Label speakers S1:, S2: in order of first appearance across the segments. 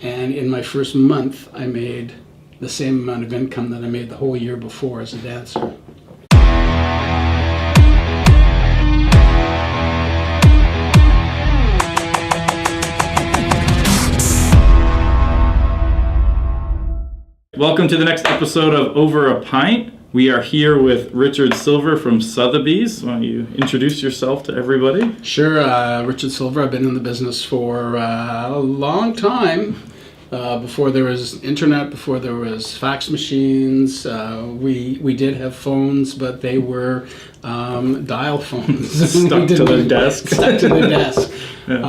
S1: And in my first month, I made the same amount of income that I made the whole year before as a dancer.
S2: Welcome to the next episode of Over a Pint. We are here with Richard Silver from Sotheby's. Why don't you introduce yourself to everybody?
S1: Sure, Richard Silver. I've been in the business for a long time. Before there was internet, before there was fax machines, we did have phones, but they were dial phones.
S2: Stuck to the desk.
S1: Stuck to the desk.
S2: Yeah.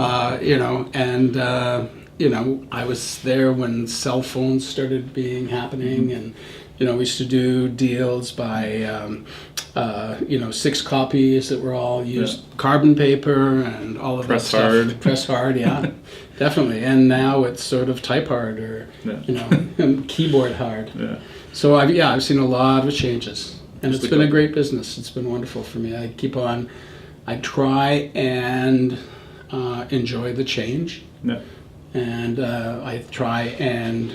S1: I was there when cell phones started happening, and we used to do deals by 6 copies that were all used carbon paper and all of
S2: Press
S1: that stuff.
S2: hard.
S1: Press hard, yeah, definitely. And now it's sort of type hard or and keyboard hard.
S2: Yeah.
S1: So I've seen a lot of changes, and
S2: Just
S1: it's been a great business. It's been wonderful for me. I try and enjoy the change.
S2: Yeah.
S1: And I try and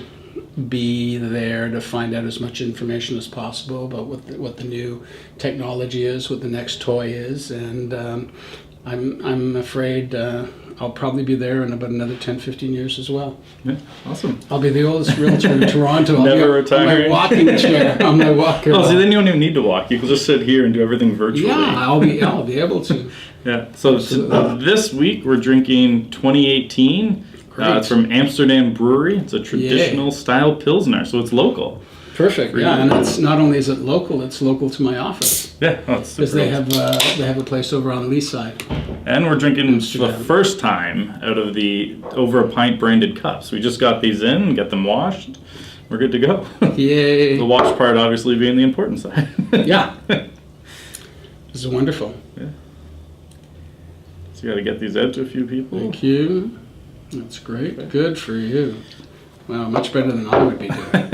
S1: be there to find out as much information as possible about what the new technology is, what the next toy is, and I'm afraid I'll probably be there in about another 10, 15 years as well.
S2: Yeah. Awesome.
S1: I'll be the oldest realtor in Toronto. I'll
S2: Never
S1: be
S2: retiring.
S1: on my walking chair, on my walker.
S2: Oh, so then you don't even need to walk. You can just sit here and do everything virtually.
S1: Yeah, I'll be able to.
S2: Yeah. So this week we're drinking 2018. It's from Amsterdam Brewery. It's a traditional style Pilsner, so it's local.
S1: Perfect. Yeah, and it's not only is it local to my office.
S2: Yeah,
S1: because they have a place over on Lee side.
S2: And we're drinking the first time out of the Over a Pint branded cups. We just got these in, get them washed. We're good to go.
S1: Yay!
S2: The wash part obviously being the important side.
S1: Yeah. This is wonderful.
S2: Yeah. So you got to get these out to a few people.
S1: Thank you. That's great. Okay. Good for you. Wow, much better than I would be doing.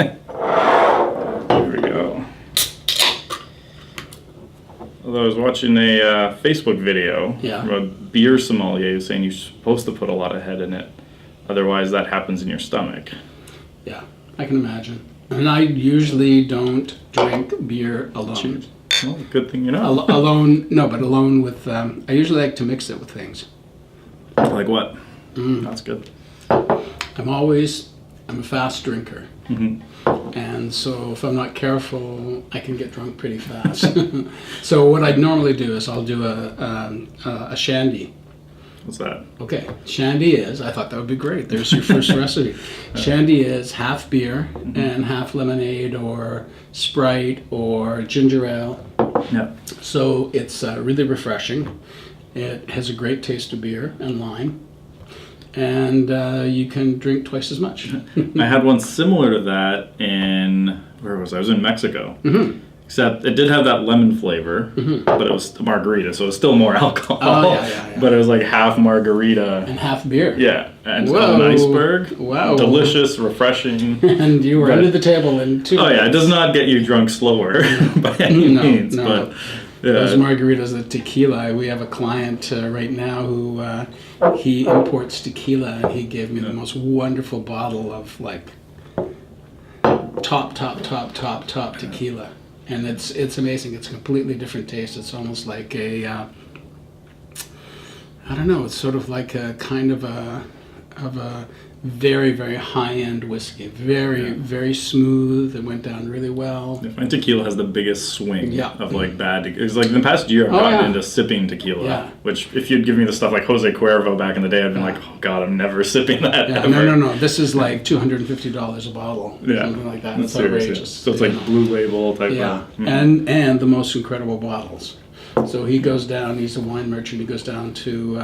S2: Here we go. Although I was watching a Facebook video from a beer sommelier who's saying you're supposed to put a lot of head in it. Otherwise, that happens in your stomach.
S1: Yeah, I can imagine. And I usually don't drink beer alone.
S2: Well, good thing you know.
S1: Alone with... I usually like to mix it with things.
S2: Like what? That's good.
S1: I'm a fast drinker.
S2: Mm-hmm.
S1: And so if I'm not careful, I can get drunk pretty fast. So what I'd normally do is I'll do a shandy.
S2: What's that?
S1: Okay, shandy is, I thought that would be great. There's your first recipe. Shandy is half beer and half lemonade or Sprite or ginger ale.
S2: Yeah.
S1: So it's really refreshing. It has a great taste of beer and lime. And you can drink twice as much.
S2: I had one similar to that where was I? I was in Mexico. Mm-hmm. Except it did have that lemon flavor, but it was a margarita, so it was still more alcohol.
S1: Oh, yeah.
S2: But it was like half margarita.
S1: And half beer.
S2: Yeah, and it's called an iceberg.
S1: Wow.
S2: Delicious, refreshing.
S1: And you were under the table in 2
S2: minutes. Oh yeah, it does not get you drunk slower by any means.
S1: No.
S2: But yeah.
S1: Those margaritas, the tequila. We have a client right now who he imports tequila, and he gave me the most wonderful bottle of like top tequila, and it's amazing. It's a completely different taste. It's almost like I don't know. It's sort of like a kind of a very, very high-end whiskey. Very smooth. It went down really well.
S2: I find tequila has the biggest swing of like bad. It's like in the past year I've gotten into sipping tequila, which if you'd given me the stuff like Jose Cuervo back in the day, I'd been like, oh God, I'm never sipping that ever.
S1: No. This is like $250 a bottle. Something like that. It's outrageous.
S2: So it's like blue label type of.
S1: Mm-hmm. And the most incredible bottles. So he goes down, he's a wine merchant, he goes down to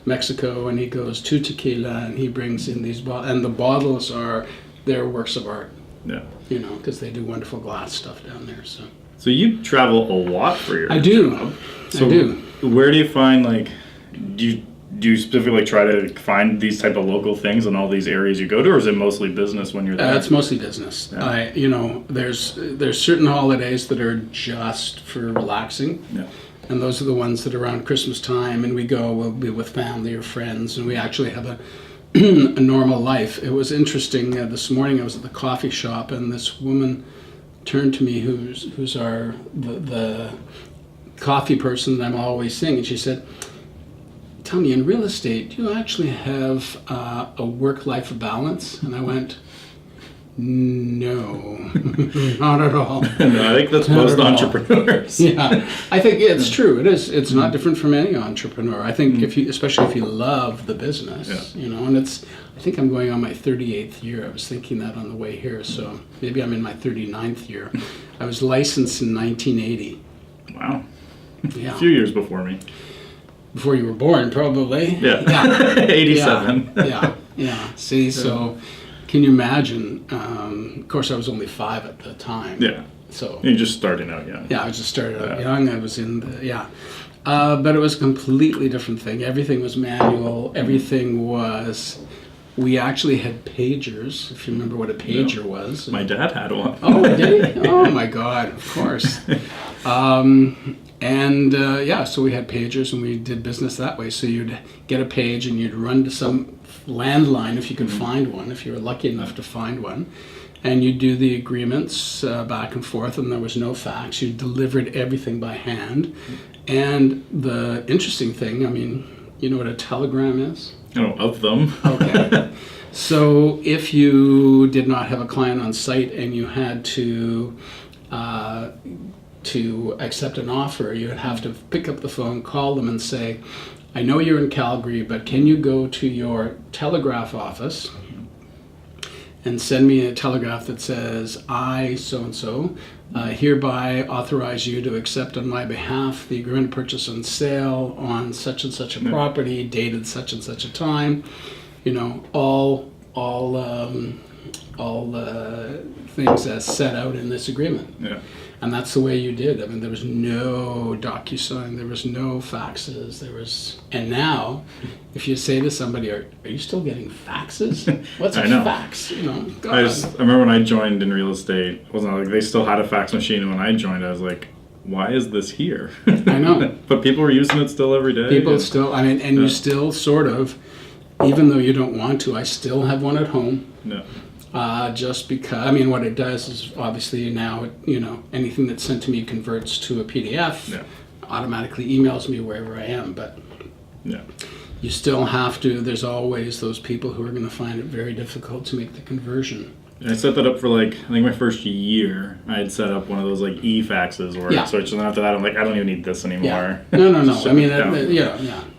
S1: Mexico and he goes to tequila and he brings in these bottles. And the bottles are their works of art. Yeah. Because they do wonderful glass stuff down there. So
S2: you travel a lot for your
S1: job.
S2: So
S1: I do.
S2: Where do you find, like, do you specifically try to find these type of local things in all these areas you go to, or is it mostly business when you're there?
S1: It's mostly business. Yeah. There's certain holidays that are just for relaxing. Yeah. And those are the ones that are around Christmas time, and we'll be with family or friends, and we actually have a normal life. It was interesting. This morning I was at the coffee shop, and this woman turned to me, who's the coffee person that I'm always seeing, and she said, "Tell me, in real estate, do you actually have a work-life balance?" And I went, "No, not at all."
S2: No, I think that's most entrepreneurs.
S1: Yeah, I think it's true. It is. It's not different from any entrepreneur. I think especially if you love the business, and I think I'm going on my 38th year. I was thinking that on the way here, so maybe I'm in my 39th year. I was licensed in 1980.
S2: Wow.
S1: Yeah.
S2: A few years before me.
S1: Before you were born, probably.
S2: Yeah. 87.
S1: Yeah. See, so can you imagine? Of course, I was only 5 at the time.
S2: Yeah.
S1: So
S2: you're just starting out young.
S1: Yeah, I just started out young. I was in the but it was a completely different thing. Everything was manual. Everything was. We actually had pagers. If you remember what a pager was.
S2: My dad had one.
S1: Oh, did he? Oh my God! Of course. So we had pagers, and we did business that way. So you'd get a page, and you'd run to some landline if you could find one, if you were lucky enough to find one, and you'd do the agreements back and forth, and there was no fax. You delivered everything by hand. And the interesting thing, I mean, you know what a telegram is?
S2: Oh, of them.
S1: Okay. So if you did not have a client on site and you had to accept an offer, you would have to pick up the phone, call them and say, "I know you're in Calgary, but can you go to your telegraph office and send me a telegraph that says, I, so-and-so, hereby authorize you to accept on my behalf the agreement of purchase and sale on such and such a property, dated such and such a time," all things as set out in this agreement.
S2: Yeah.
S1: And that's the way you did. I mean, there was no DocuSign, there was no faxes, and now, if you say to somebody, are you still getting faxes? What's a fax? God.
S2: I remember when I joined in real estate, it wasn't like they still had a fax machine, and when I joined, I was like, why is this here?
S1: I know.
S2: But people were using it still every day.
S1: You still sort of, even though you don't want to, I still have one at home.
S2: No.
S1: Just because, what it does is obviously now, anything that's sent to me converts to a PDF, automatically emails me wherever I am, but you still have to, there's always those people who are going to find it very difficult to make the conversion.
S2: I set that up for I think my first year, I had set up one of those e-faxes where it switched, and then after that I'm like, I don't even need this anymore.
S1: Yeah. No.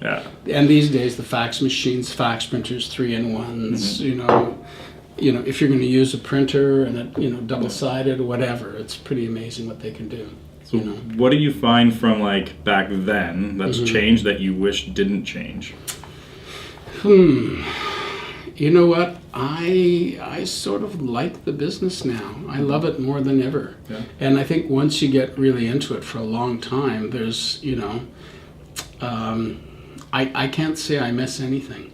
S1: Yeah. And these days the fax machines, fax printers, 3-in-1s, if you're going to use a printer and it, double-sided or whatever, it's pretty amazing what they can do.
S2: So what do you find from back then that's changed that you wish didn't change?
S1: You know what? I sort of like the business now. I love it more than ever. Yeah. And I think once you get really into it for a long time, there's, I can't say I miss anything.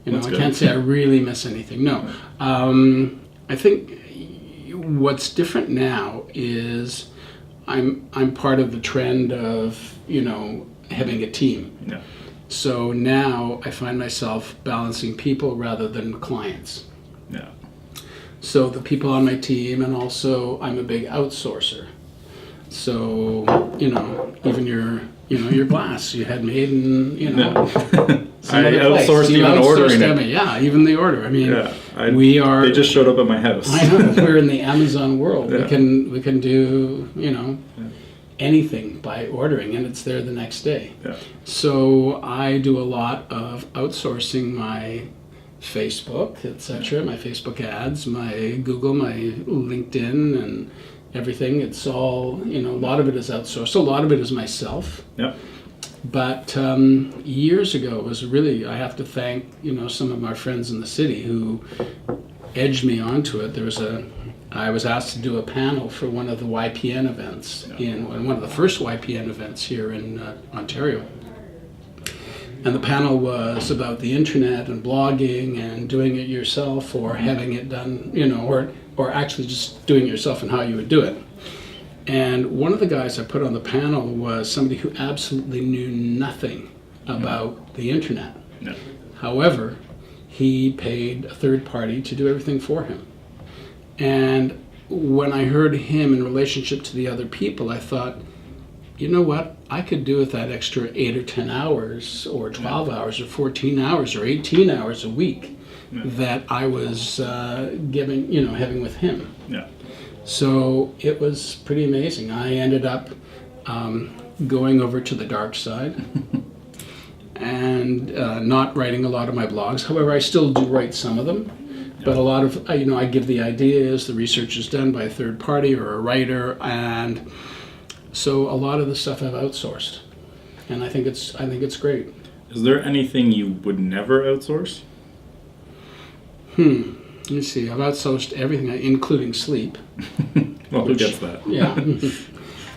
S1: I can't say I really miss anything. No. I think what's different now is I'm part of the trend of, having a team.
S2: Yeah.
S1: So now I find myself balancing people rather than clients.
S2: Yeah.
S1: So the people on my team, and also I'm a big outsourcer. So, even your glass you had made in,
S2: I outsourced even ordering it.
S1: Yeah, even the order.
S2: They just showed up at my house.
S1: I know. We're in the Amazon world. Yeah. We can do, anything by ordering, and it's there the next day.
S2: Yeah.
S1: So I do a lot of outsourcing my Facebook, etc., my Facebook ads, my Google, my LinkedIn, and everything. It's all, a lot of it is outsourced. A lot of it is myself.
S2: Yep.
S1: But years ago, it was really, I have to thank, some of my friends in the city who edged me onto it. I was asked to do a panel for one of the YPN events, in one of the first YPN events here in Ontario. And the panel was about the internet and blogging and doing it yourself, or having it done, or actually just doing it yourself and how you would do it. And one of the guys I put on the panel was somebody who absolutely knew nothing about the internet.
S2: Yeah.
S1: However, he paid a third party to do everything for him. And when I heard him in relationship to the other people, I thought, you know what? I could do with that extra 8 or 10 hours or 12 hours or 14 hours or 18 hours a week that I was having with him.
S2: Yeah.
S1: So it was pretty amazing. I ended up going over to the dark side and not writing a lot of my blogs. However, I still do write some of them. But a lot of, I give the ideas, the research is done by a third party or a writer, and so a lot of the stuff I've outsourced, and I think it's great.
S2: Is there anything you would never outsource?
S1: Let me see. I've outsourced everything, including sleep.
S2: Well, who gets that?
S1: Yeah,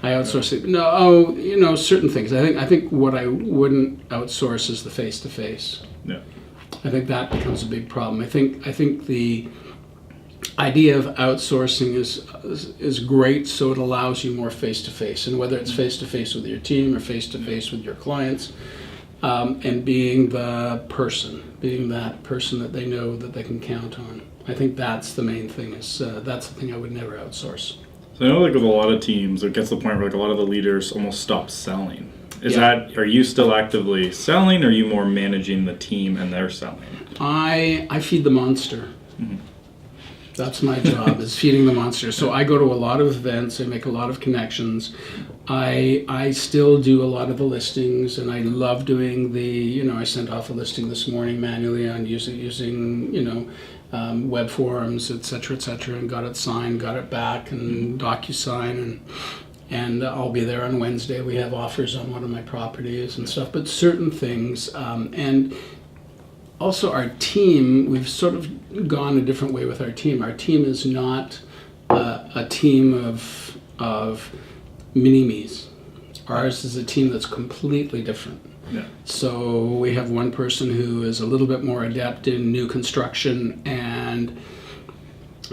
S1: I outsource sleep. No, certain things. I think what I wouldn't outsource is the face-to-face.
S2: Yeah.
S1: I think that becomes a big problem. I think the idea of outsourcing is great, so it allows you more face-to-face, and whether it's face-to-face with your team or face-to-face with your clients, and being that person that they know that they can count on. I think that's the main thing. That's the thing I would never outsource.
S2: So I know, like with a lot of teams, it gets to the point where like a lot of the leaders almost stop selling. Are you still actively selling, or are you more managing the team and they're selling?
S1: I feed the monster. Mm-hmm. That's my job, is feeding the monster. So I go to a lot of events, I make a lot of connections. I still do a lot of the listings, and I love doing I sent off a listing this morning manually on using web forms, et cetera, and got it signed, got it back, and DocuSign, and I'll be there on Wednesday. We have offers on one of my properties and stuff, but certain things, and also our team, we've sort of gone a different way with our team. Our team is not a team of mini-me's. Ours is a team that's completely different.
S2: Yeah.
S1: So we have one person who is a little bit more adept in new construction and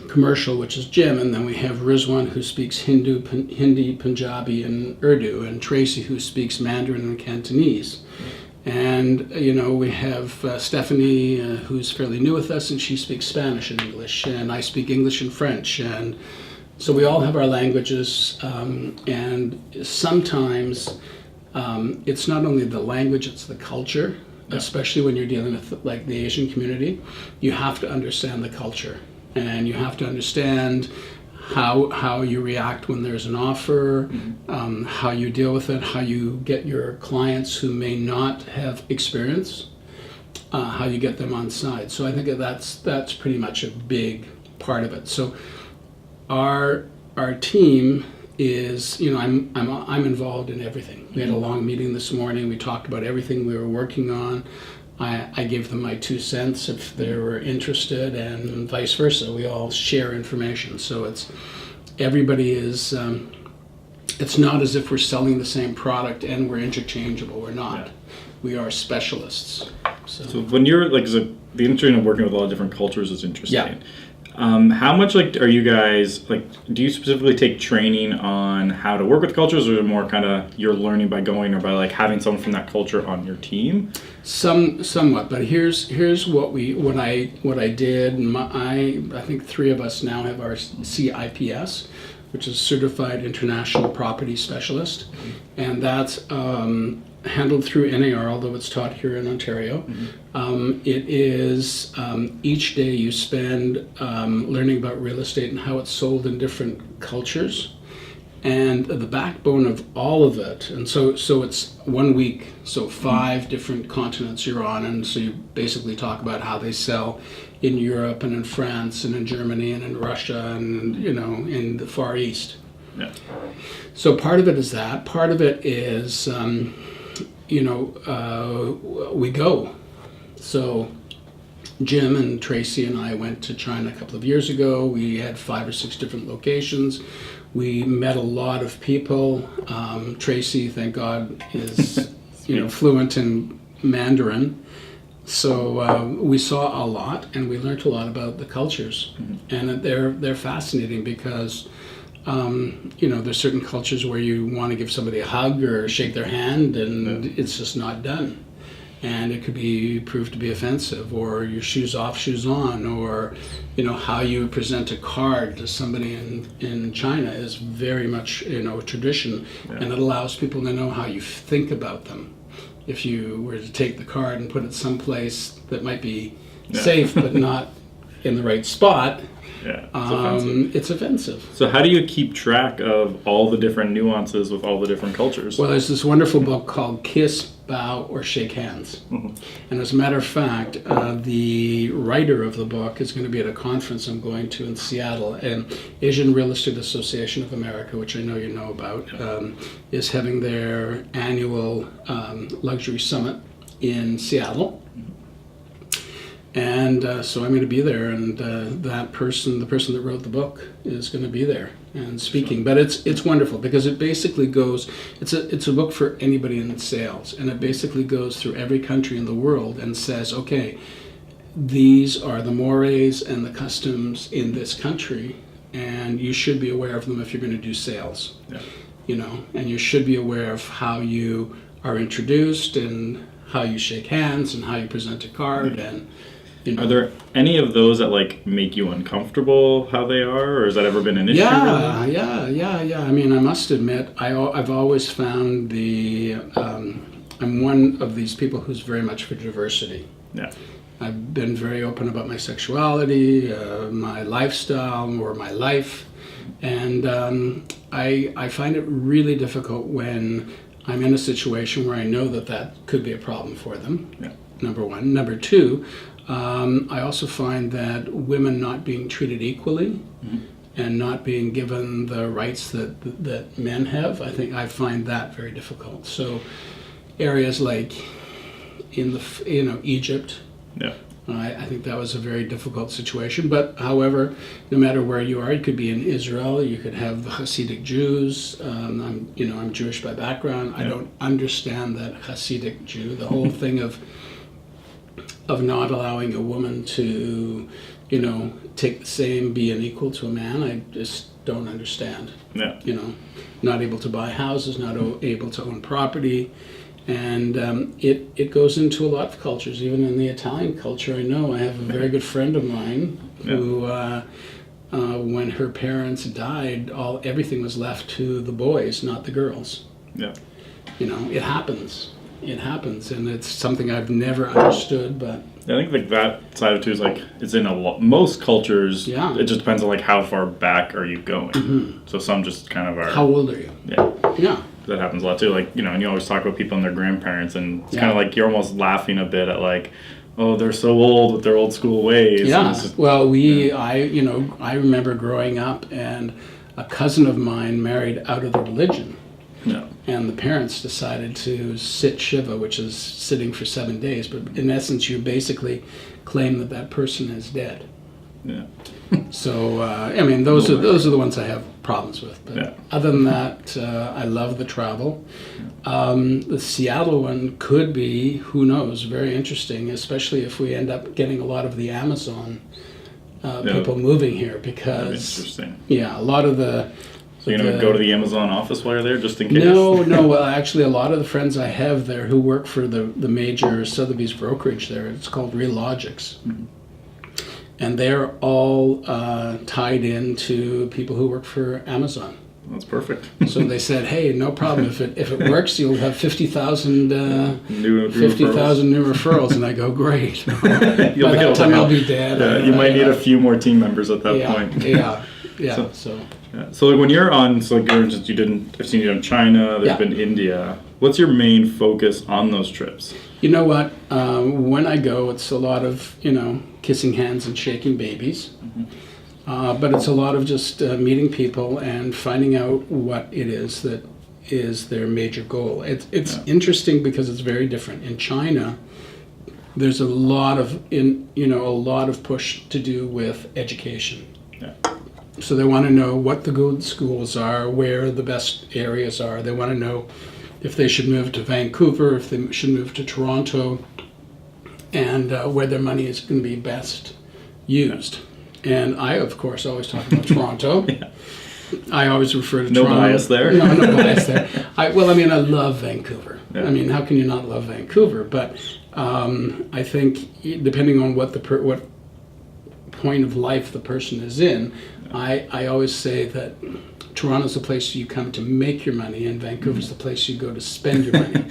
S1: commercial, which is Jim, and then we have Rizwan, who speaks Hindi, Punjabi, and Urdu, and Tracy, who speaks Mandarin and Cantonese. And we have Stephanie, who's fairly new with us, and she speaks Spanish and English, and I speak English and French, and so we all have our languages. And sometimes it's not only the language, it's the culture. Especially when you're dealing with like the Asian community, you have to understand the culture. And you have to understand how you react when there's an offer, how you deal with it, how you get your clients who may not have experience, how you get them on side. So I think that's pretty much a big part of it. So our team is, I'm involved in everything. We had a long meeting this morning. We talked about everything we were working on. I gave them my 2 cents if they were interested, and vice versa. We all share information. So everybody is, it's not as if we're selling the same product and we're interchangeable. We're not. Yeah. We are specialists.
S2: So when you're the interesting of working with a lot of different cultures is interesting.
S1: Yeah.
S2: How much are you guys do you specifically take training on how to work with cultures, or is it more kind of you're learning by going, or by having someone from that culture on your team?
S1: Somewhat, but here's what I did. I think 3 of us now have our CIPS, which is Certified International Property Specialist, and that's handled through NAR, although it's taught here in Ontario. It is each day you spend learning about real estate and how it's sold in different cultures, and the backbone of all of it. And so it's 1 week, so 5 different continents you're on, and so you basically talk about how they sell in Europe and in France and in Germany and in Russia and in the Far East.
S2: Yeah.
S1: So part of it is that. Part of it is we go. So Jim and Tracy and I went to China a couple of years ago. We had 5 or 6 different locations. We met a lot of people. Tracy, thank God, is fluent in Mandarin. So we saw a lot, and we learned a lot about the cultures. And they're fascinating because there's certain cultures where you want to give somebody a hug or shake their hand, and it's just not done. and it could be proved to be offensive, or your shoes off, shoes on, or how you present a card to somebody in China is very much a tradition, and it allows people to know how you think about them. If you were to take the card and put it someplace that might be safe but not in the right spot, it's offensive.
S2: So how do you keep track of all the different nuances with all the different cultures?
S1: Well, there's this wonderful book called Kiss, Bow, or Shake Hands. And as a matter of fact, the writer of the book is going to be at a conference I'm going to in Seattle, and Asian Real Estate Association of America, which I know you know about, is having their annual luxury summit in Seattle. And so I'm going to be there, and the person that wrote the book is going to be there and speaking. But it's wonderful because it basically goes. It's a book for anybody in sales, and it basically goes through every country in the world and says, okay, these are the mores and the customs in this country, and you should be aware of them if you're going to do sales. And you should be aware of how you are introduced and how you shake hands and how you present a card and.
S2: Are there any of those that make you uncomfortable how they are, or has that ever been an issue?
S1: Yeah. I mean, I must admit, I've always found I'm one of these people who's very much for diversity.
S2: Yeah.
S1: I've been very open about my sexuality, my lifestyle, or my life, and I find it really difficult when I'm in a situation where I know that could be a problem for them.
S2: Yeah.
S1: Number one. Number two, I also find that women not being treated equally and not being given the rights that men have, I find that very difficult. So areas like in Egypt, I think that was a very difficult situation. But however, no matter where you are, you could be in Israel, you could have the Hasidic Jews. I'm Jewish by background. I don't understand that Hasidic Jew, the whole thing of not allowing a woman to, take the same, be an equal to a man. I just don't understand.
S2: Yeah.
S1: Not able to buy houses, not able to own property. And it goes into a lot of cultures, even in the Italian culture. I know I have a very good friend of mine who, when her parents died, everything was left to the boys, not the girls.
S2: Yeah.
S1: It happens. It happens, and it's something I've never understood. But
S2: I think that side of it too is it's in most cultures.
S1: Yeah.
S2: It just depends on how far back are you going. So some just kind of are.
S1: How old are you?
S2: Yeah.
S1: Yeah.
S2: That happens a lot too. And you always talk about people and their grandparents, and it's kind of you're almost laughing a bit at oh, they're so old with their old school ways.
S1: Yeah. Well, I remember growing up, and a cousin of mine married out of the religion.
S2: Yeah.
S1: And the parents decided to sit Shiva, which is sitting for 7 days. But in essence, you basically claim that person is dead.
S2: Yeah.
S1: So, those are the ones I have problems with. But other than that, I love the travel. The Seattle one could be, who knows, very interesting, especially if we end up getting a lot of the Amazon people moving here, because
S2: interesting.
S1: Yeah, a lot of the.
S2: So you're going to go to the Amazon office while you're there, just in case?
S1: No. Well, actually, a lot of the friends I have there who work for the major Sotheby's brokerage there, it's called Reallogics. And they're all tied into people who work for Amazon.
S2: That's perfect.
S1: So they said, hey, no problem. If it works, you'll have 50,000 new referrals. And I go, great. By that time, I'll be dead.
S2: You might need a few more team members at that point.
S1: Yeah.
S2: So when you're on, for instance, I've seen you in China, there's been India. What's your main focus on those trips?
S1: You know what? When I go, it's a lot of, kissing hands and shaking babies. But it's a lot of just meeting people and finding out what it is that is their major goal. It's interesting because it's very different. In China, there's a lot of push to do with education.
S2: Yeah.
S1: So they want to know what the good schools are, where the best areas are. They want to know if they should move to Vancouver, if they should move to Toronto, and where their money is going to be best used. And I, of course, always talk about Toronto. I always refer to Toronto.
S2: No bias there.
S1: No bias there. I love Vancouver. Yeah. How can you not love Vancouver? But I think depending on what what point of life the person is in, I always say that Toronto's the place you come to make your money, and Vancouver's the place you go to spend your money.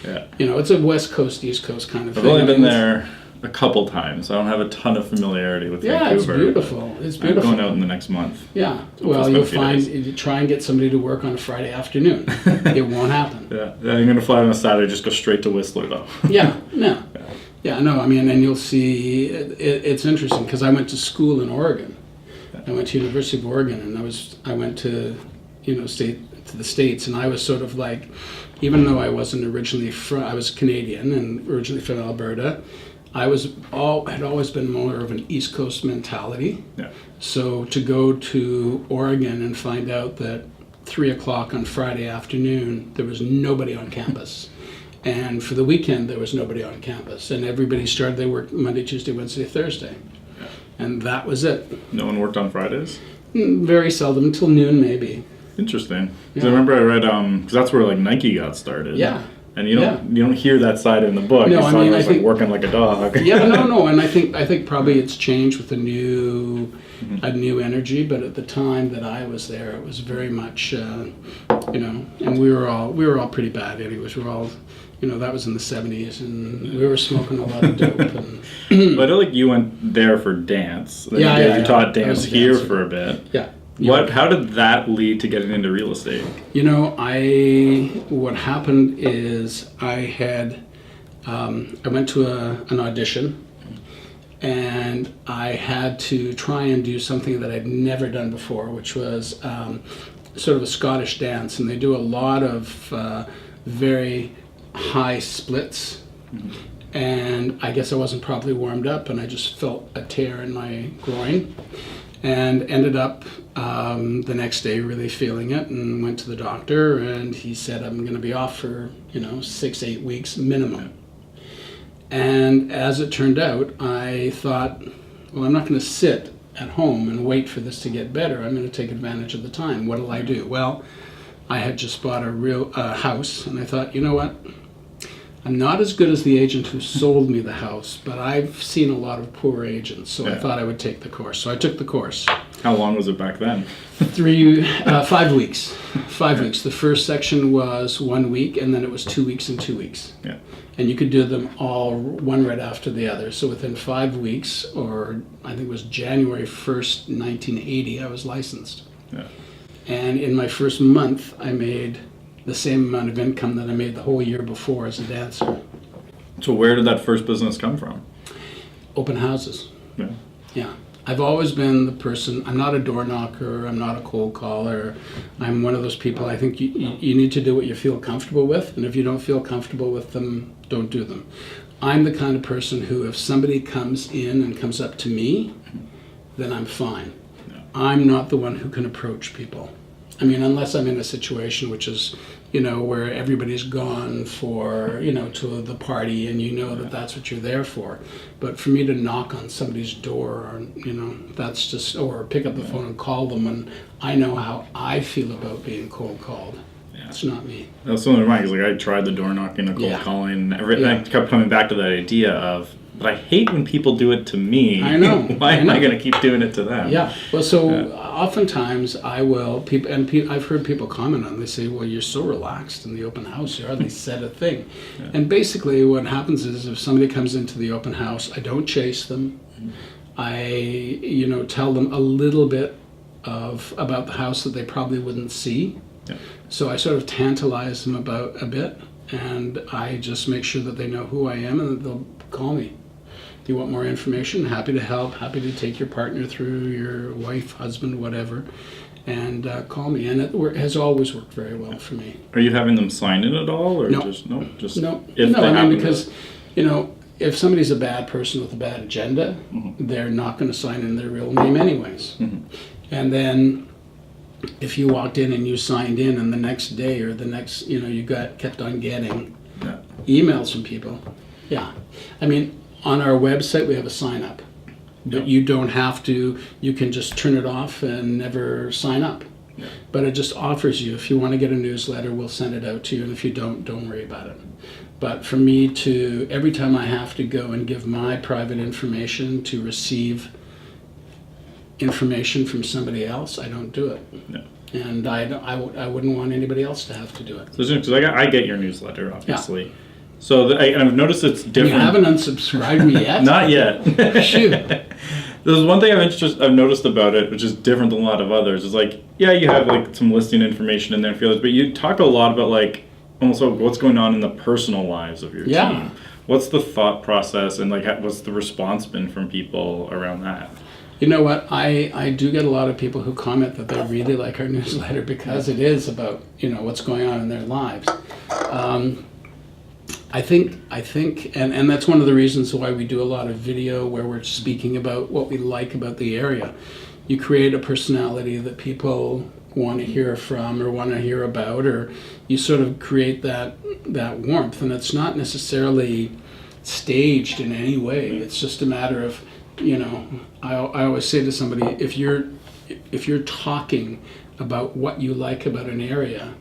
S2: Yeah.
S1: You know, it's a West Coast, East Coast kind of
S2: I've
S1: thing.
S2: only been there a couple times. I don't have a ton of familiarity with Vancouver.
S1: It's beautiful. It's beautiful.
S2: I'm going out in the next month.
S1: Yeah.
S2: So
S1: Well,
S2: just
S1: you'll
S2: a few
S1: find,
S2: days.
S1: you try and get somebody to work on a Friday afternoon. It won't happen.
S2: Yeah, I'm going to fly on a Saturday, just go straight to Whistler, though.
S1: Yeah, no. Yeah, no, I mean, and you'll see, it's interesting, because I went to school in Oregon. I went to University of Oregon, and I went to, to the States, and I was sort of like, even though I wasn't originally I was Canadian and originally from Alberta, I had always been more of an East Coast mentality.
S2: Yeah.
S1: So to go to Oregon and find out that 3 o'clock on Friday afternoon, there was nobody on campus. And for the weekend, there was nobody on campus. And everybody started, they worked Monday, Tuesday, Wednesday, Thursday.
S2: Yeah.
S1: And that was it.
S2: No one worked on Fridays?
S1: Very seldom, until noon maybe.
S2: Interesting. Because
S1: Yeah.
S2: I remember I read, because that's where like Nike got started.
S1: Yeah.
S2: And you don't hear that side in the book.
S1: No,
S2: You
S1: I
S2: saw
S1: mean,
S2: it
S1: I
S2: was
S1: think-
S2: like working like a dog.
S1: Yeah, no, and I think probably it's changed with a new energy. But at the time that I was there, it was very much, and we were all pretty bad. Anyways, we were all, that was in the '70s, and we were smoking a lot of dope. And
S2: But I feel like you went there for dance. Then
S1: Yeah,
S2: you taught
S1: I
S2: dance
S1: was a
S2: here
S1: dancer.
S2: for a bit.
S1: yeah.
S2: How did that lead to getting into real estate?
S1: What happened is I went to an audition, and I had to try and do something that I'd never done before, which was sort of a Scottish dance, and they do a lot of very high splits. And I guess I wasn't properly warmed up, and I just felt a tear in my groin, and ended up the next day really feeling it, and went to the doctor, and he said I'm going to be off for 6-8 weeks minimum. And as it turned out, I thought, well, I'm not going to sit at home and wait for this to get better. I'm going to take advantage of the time. What'll I do? Well, I had just bought a real house, and I thought, you know what? I'm not as good as the agent who sold me the house, but I've seen a lot of poor agents, so I thought I would take the course. So I took the course.
S2: How long was it back then?
S1: 5 weeks. 5 weeks. The first section was 1 week, and then it was 2 weeks and 2 weeks.
S2: Yeah.
S1: And you could do them all one right after the other. So within 5 weeks, or I think it was January 1st, 1980, I was licensed.
S2: Yeah.
S1: And in my first month, I made the same amount of income that I made the whole year before as a dancer.
S2: So where did that first business come from?
S1: Open houses.
S2: Yeah.
S1: Yeah. I've always been the person, I'm not a door knocker, I'm not a cold caller. I'm one of those people, I think you need to do what you feel comfortable with, and if you don't feel comfortable with them, don't do them. I'm the kind of person who, if somebody comes in and comes up to me, then I'm fine.
S2: Yeah.
S1: I'm not the one who can approach people. I mean, unless I'm in a situation which is, where everybody's gone for, to the party, and that that's what you're there for. But for me to knock on somebody's door, or, that's just, or pick up the phone and call them, and I know how I feel about being cold called.
S2: Yeah.
S1: It's not me.
S2: That's something of mine, because I tried the door knocking, the cold calling, everything. I kept coming back to that idea of, but I hate when people do it to me.
S1: I know.
S2: Why am I going to keep doing it to them?
S1: Yeah. Well, so oftentimes I will, I've heard people comment on, they say, well, you're so relaxed in the open house, you hardly said a thing. Yeah. And basically what happens is if somebody comes into the open house, I don't chase them. I, tell them a little bit about the house that they probably wouldn't see.
S2: Yeah.
S1: So I sort of tantalize them about a bit, and I just make sure that they know who I am and that they'll call me. Do you want more information? Happy to help. Happy to take your partner through, your wife, husband, whatever, and call me. And it has always worked very well for me.
S2: Are you having them sign in at all, or
S1: No.
S2: just
S1: No.
S2: if
S1: No,
S2: they
S1: I mean,
S2: happen to-
S1: because, if somebody's a bad person with a bad agenda, they're not going to sign in their real name anyways. And then if you walked in and you signed in, and the next day or the next, kept on getting emails from people. Yeah. I mean, on our website, we have a sign up, but you don't have to, you can just turn it off and never sign up.
S2: Yeah.
S1: But it just offers you, if you want to get a newsletter, we'll send it out to you. And if you don't worry about it. But for me to, every time I have to go and give my private information to receive information from somebody else, I don't do it.
S2: No.
S1: And I wouldn't want anybody else to have to do it.
S2: So because I get your newsletter, obviously. Yeah. So I've noticed it's different.
S1: You haven't unsubscribed me yet?
S2: Not yet.
S1: Shoot.
S2: There's one thing I've noticed about it, which is different than a lot of others. Is like, yeah, you have like some listing information in there, but you talk a lot about like almost like what's going on in the personal lives of your team. What's the thought process, and like what's the response been from people around that?
S1: You know what? I do get a lot of people who comment that they really like our newsletter because it is about, what's going on in their lives. I think, and that's one of the reasons why we do a lot of video where we're speaking about what we like about the area. You create a personality that people want to hear from or want to hear about, or you sort of create that warmth, and it's not necessarily staged in any way. It's just a matter of, I always say to somebody, if you're talking about what you like about an area,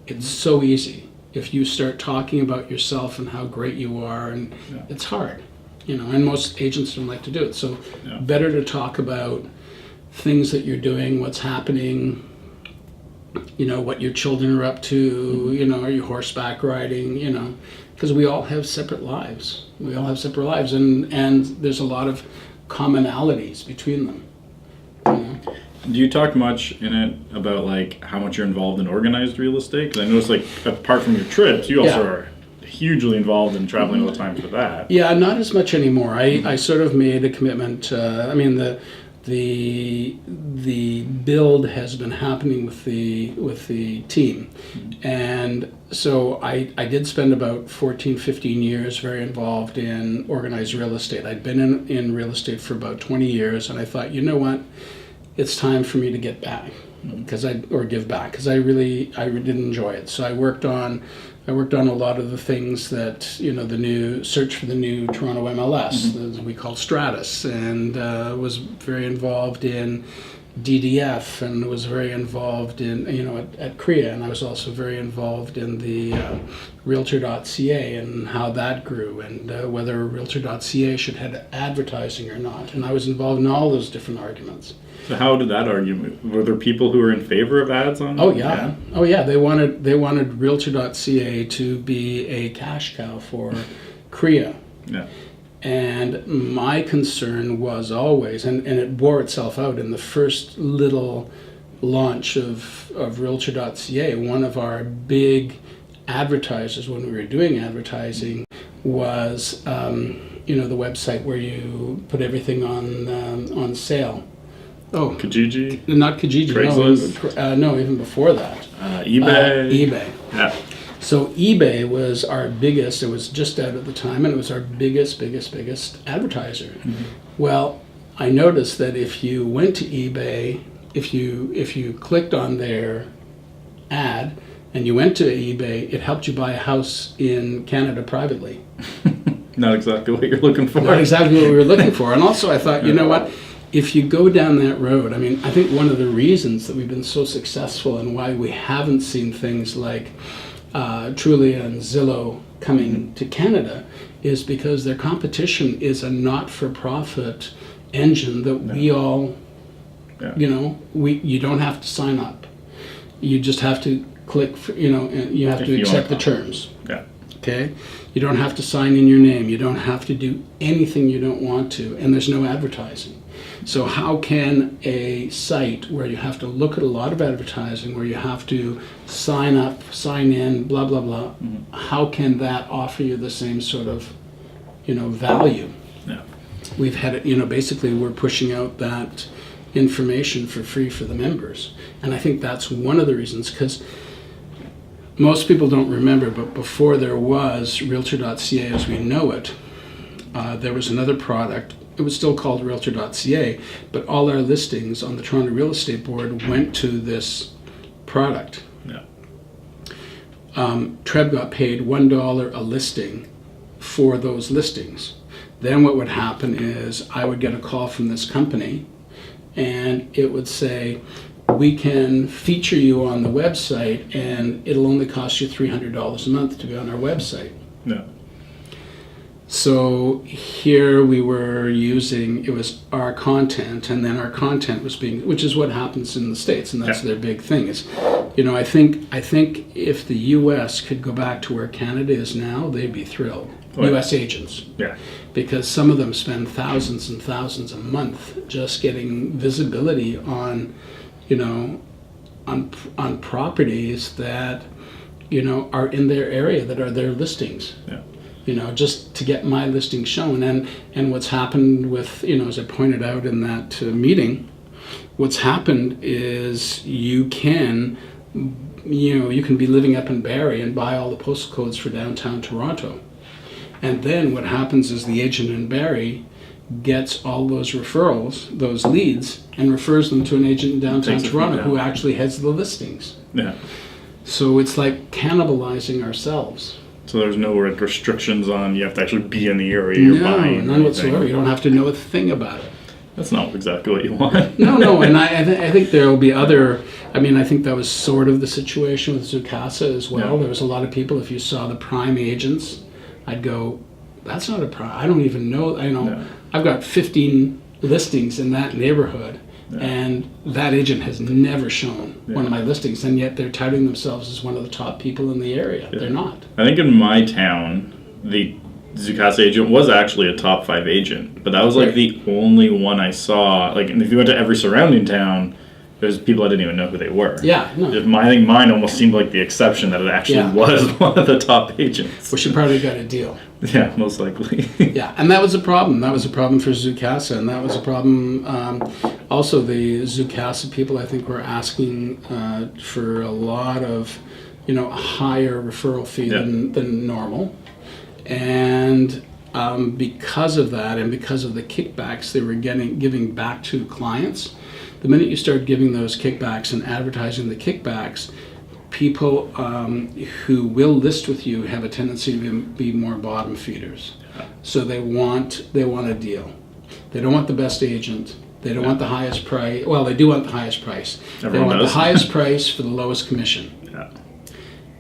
S1: it's so easy. If you start talking about yourself and how great you are, and it's hard, and most agents don't like to do it. So better to talk about things that you're doing, what's happening, what your children are up to, are you horseback riding, because we all have separate lives. And there's a lot of commonalities between them.
S2: Do you talk much in it about like how much you're involved in organized real estate? Because I noticed like apart from your trips, you also are hugely involved in traveling all the time for that. Yeah,
S1: not as much anymore. I sort of made a commitment. The build has been happening with the team, and so I did spend about 15 years very involved in organized real estate. I'd been in real estate for about 20 years, and I thought, you know what, it's time for me to get back give back because I did enjoy it. So I worked on a lot of the things that, the new search for the new Toronto MLS, as we call Stratus, and was very involved in DDF, and was very involved in, at CREA, and I was also very involved in the Realtor.ca and how that grew, and whether Realtor.ca should have advertising or not, and I was involved in all those different arguments.
S2: So how did that argument? Were there people who were in favor of ads on?
S1: Oh yeah. They wanted Realtor.ca to be a cash cow for CREA. Yeah. And my concern was always, and it bore itself out in the first little launch of Realtor.ca. One of our big advertisers when we were doing advertising was, the website where you put everything on sale. Oh,
S2: Kijiji?
S1: Not Kijiji.
S2: Craigslist?
S1: No, even before that.
S2: eBay?
S1: eBay.
S2: Yeah.
S1: So eBay was our biggest, it was just out at the time, and it was our biggest advertiser. Mm-hmm. Well, I noticed that if you went to eBay, if you clicked on their ad and you went to eBay, it helped you buy a house in Canada privately.
S2: Not exactly what you're looking for.
S1: Not exactly what we were looking for. And also I thought, you know what? If you go down that road, I think one of the reasons that we've been so successful and why we haven't seen things like Trulia and Zillow coming to Canada is because their competition is a not-for-profit engine that we all, you don't have to sign up. You just have to click, and you have to accept the terms.
S2: Yeah.
S1: Okay? You don't have to sign in your name. You don't have to do anything you don't want to, and there's no advertising. So how can a site where you have to look at a lot of advertising, where you have to sign up, sign in, blah, blah, blah, how can that offer you the same sort of, value?
S2: Yeah.
S1: We've had it, basically we're pushing out that information for free for the members. And I think that's one of the reasons, because most people don't remember, but before there was Realtor.ca as we know it, there was another product. It was still called Realtor.ca, but all our listings on the Toronto Real Estate Board went to this product.
S2: Yeah.
S1: Treb got paid $1 a listing for those listings. Then what would happen is I would get a call from this company, and it would say, we can feature you on the website, and it'll only cost you $300 a month to be on our website.
S2: Yeah.
S1: So here we were using, it was our content, and then our content was being, which is what happens in the States, and that's their big thing. Is, I think if the U.S. could go back to where Canada is now, they'd be thrilled. U.S. agents.
S2: Yeah.
S1: Because some of them spend thousands and thousands a month just getting visibility on, on properties that, are in their area, that are their listings.
S2: Yeah.
S1: Just to get my listing shown. And what's happened with, as I pointed out in that meeting, what's happened is you can be living up in Barrie and buy all the postal codes for downtown Toronto. And then what happens is the agent in Barrie gets all those referrals, those leads, and refers them to an agent in downtown Toronto who actually has the listings.
S2: Yeah.
S1: So it's like cannibalizing ourselves.
S2: So there's no restrictions on you have to actually be in the area you're buying.
S1: None whatsoever. You don't have to know a thing about it.
S2: That's not exactly what you want.
S1: No, and I think there will be other. I mean, I think that was sort of the situation with Zoocasa as well. Yeah. There was a lot of people. If you saw the prime agents, I'd go, "That's not a prime. I don't even know. I've got 15 listings in that neighborhood." Yeah. And that agent has never shown one of my listings, and yet they're touting themselves as one of the top people in the area. Yeah. They're not.
S2: I think in my town, the Zoocasa agent was actually a top 5 agent, but that was like the only one I saw. Like, and if you went to every surrounding town, there's people I didn't even know who they were.
S1: Yeah, no.
S2: I think mine almost seemed like the exception that it actually was one of the top agents.
S1: Well, she probably got a deal.
S2: Yeah, most likely.
S1: Yeah, and that was a problem. That was a problem for Zoocasa, and that was a problem. Also, the Zoocasa people, I think, were asking for a lot of, a higher referral fee than normal. And because of that, and because of the kickbacks they were giving back to clients, the minute you start giving those kickbacks and advertising the kickbacks, people who will list with you have a tendency to be more bottom feeders. So they want a deal. They don't want the best agent. They don't want the highest price. Well, they do want the highest price.
S2: Everyone
S1: they want
S2: does.
S1: The highest price for the lowest commission.
S2: Yeah.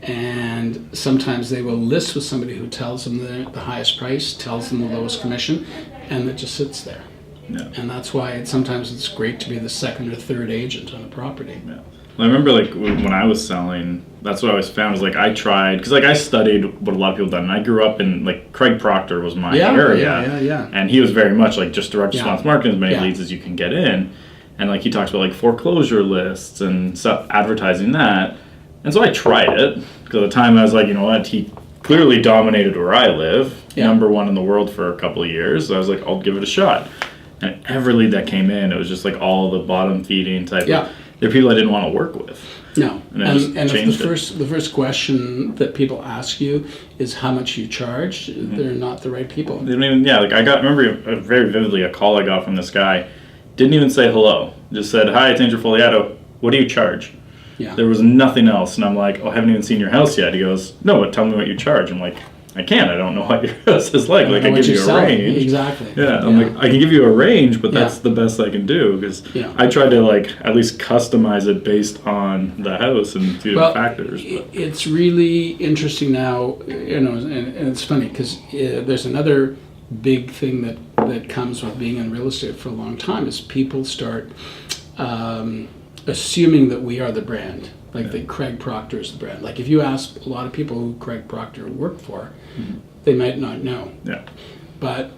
S1: And sometimes they will list with somebody who tells them the highest price, tells them the lowest commission, and it just sits there.
S2: Yeah.
S1: And that's why sometimes it's great to be the second or third agent on a property.
S2: Yeah. Well, I remember when I was selling, that's what I always found is I tried, because I studied what a lot of people done, and I grew up in, Craig Proctor was my area.
S1: Yeah.
S2: And he was very much just direct response marketing, as many leads as you can get in. And he talks about foreclosure lists and stuff, advertising that. And so I tried it, because at the time I was like, you know what, he clearly dominated where I live, number one in the world for a couple of years. So I was like, I'll give it a shot. And every lead that came in, it was just all the bottom feeding type.
S1: Yeah.
S2: They're people I didn't want to work with.
S1: No.
S2: And
S1: if the first question that people ask you is how much you charge, they're not the right people.
S2: They don't even, I remember very vividly a call I got from this guy. Didn't even say hello. Just said, "Hi, it's Andrew Foliato. What do you charge?"
S1: Yeah.
S2: There was nothing else. And I'm like, "Oh, I haven't even seen your house yet." He goes, "No, but tell me what you charge." I'm like, "I can't. I don't know what your house is like. I give you a range."
S1: Exactly.
S2: Yeah. I'm like, I can give you a range, but that's the best I can do, because I tried to at least customize it based on the house and factors. But
S1: it's really interesting now, and it's funny because there's another big thing that comes with being in real estate for a long time is people start assuming that we are the brand. That Craig Proctor is the brand. If you ask a lot of people who Craig Proctor worked for, they might not know.
S2: Yeah.
S1: But